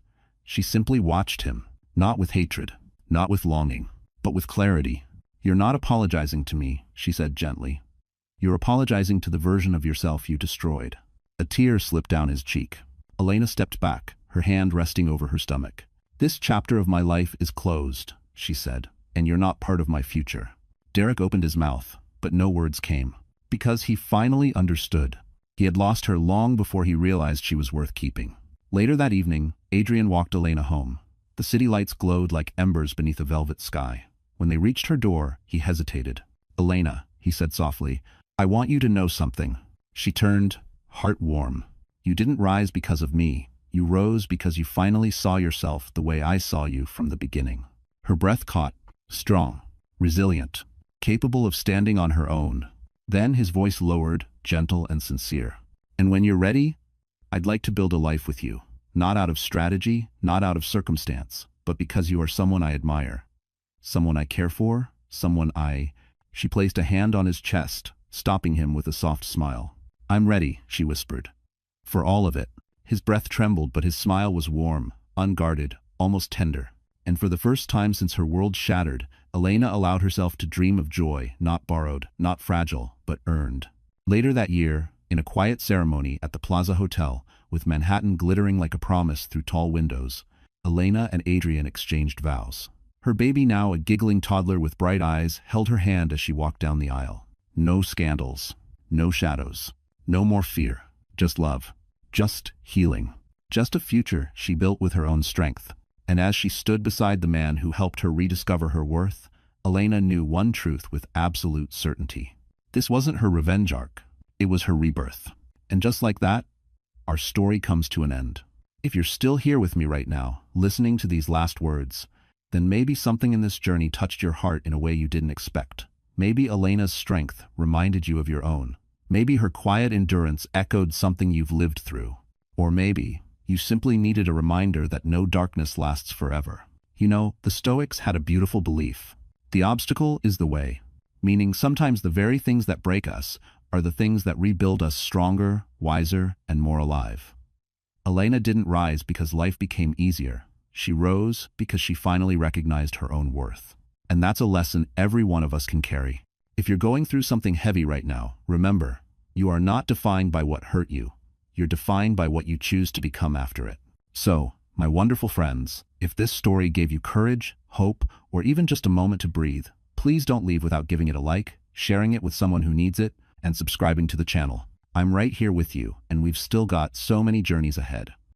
she simply watched him, not with hatred, not with longing, but with clarity. "You're not apologizing to me," she said gently. "You're apologizing to the version of yourself you destroyed." A tear slipped down his cheek. Elena stepped back, her hand resting over her stomach. "This chapter of my life is closed," she said, "and you're not part of my future." Derek opened his mouth, but no words came. Because he finally understood. He had lost her long before he realized she was worth keeping. Later that evening, Adrian walked Elena home. The city lights glowed like embers beneath a velvet sky. When they reached her door, he hesitated. "Elena," he said softly, "I want you to know something." She turned, heart warm. "You didn't rise because of me. You rose because you finally saw yourself the way I saw you from the beginning." Her breath caught, strong, resilient, capable of standing on her own. Then his voice lowered, gentle and sincere. "And when you're ready, I'd like to build a life with you. Not out of strategy, not out of circumstance, but because you are someone I admire. Someone I care for, someone I—" She placed a hand on his chest, stopping him with a soft smile. "I'm ready," she whispered. "For all of it." His breath trembled, but his smile was warm, unguarded, almost tender. And for the first time since her world shattered, Elena allowed herself to dream of joy, not borrowed, not fragile, but earned. Later that year, in a quiet ceremony at the Plaza Hotel, with Manhattan glittering like a promise through tall windows, Elena and Adrian exchanged vows. Her baby, now a giggling toddler with bright eyes, held her hand as she walked down the aisle. No scandals, no shadows, no more fear, just love, just healing, just a future she built with her own strength. And as she stood beside the man who helped her rediscover her worth, Elena knew one truth with absolute certainty. This wasn't her revenge arc, it was her rebirth. And just like that, our story comes to an end. If you're still here with me right now, listening to these last words, then maybe something in this journey touched your heart in a way you didn't expect. Maybe Elena's strength reminded you of your own. Maybe her quiet endurance echoed something you've lived through. Or maybe You simply needed a reminder that no darkness lasts forever. You know, the Stoics had a beautiful belief. The obstacle is the way, meaning sometimes the very things that break us are the things that rebuild us stronger, wiser, and more alive. Elena didn't rise because life became easier. She rose because she finally recognized her own worth. And that's a lesson every one of us can carry. If you're going through something heavy right now, remember, you are not defined by what hurt you. You're defined by what you choose to become after it. So, my wonderful friends, if this story gave you courage, hope, or even just a moment to breathe, please don't leave without giving it a like, sharing it with someone who needs it, and subscribing to the channel. I'm right here with you, and we've still got so many journeys ahead.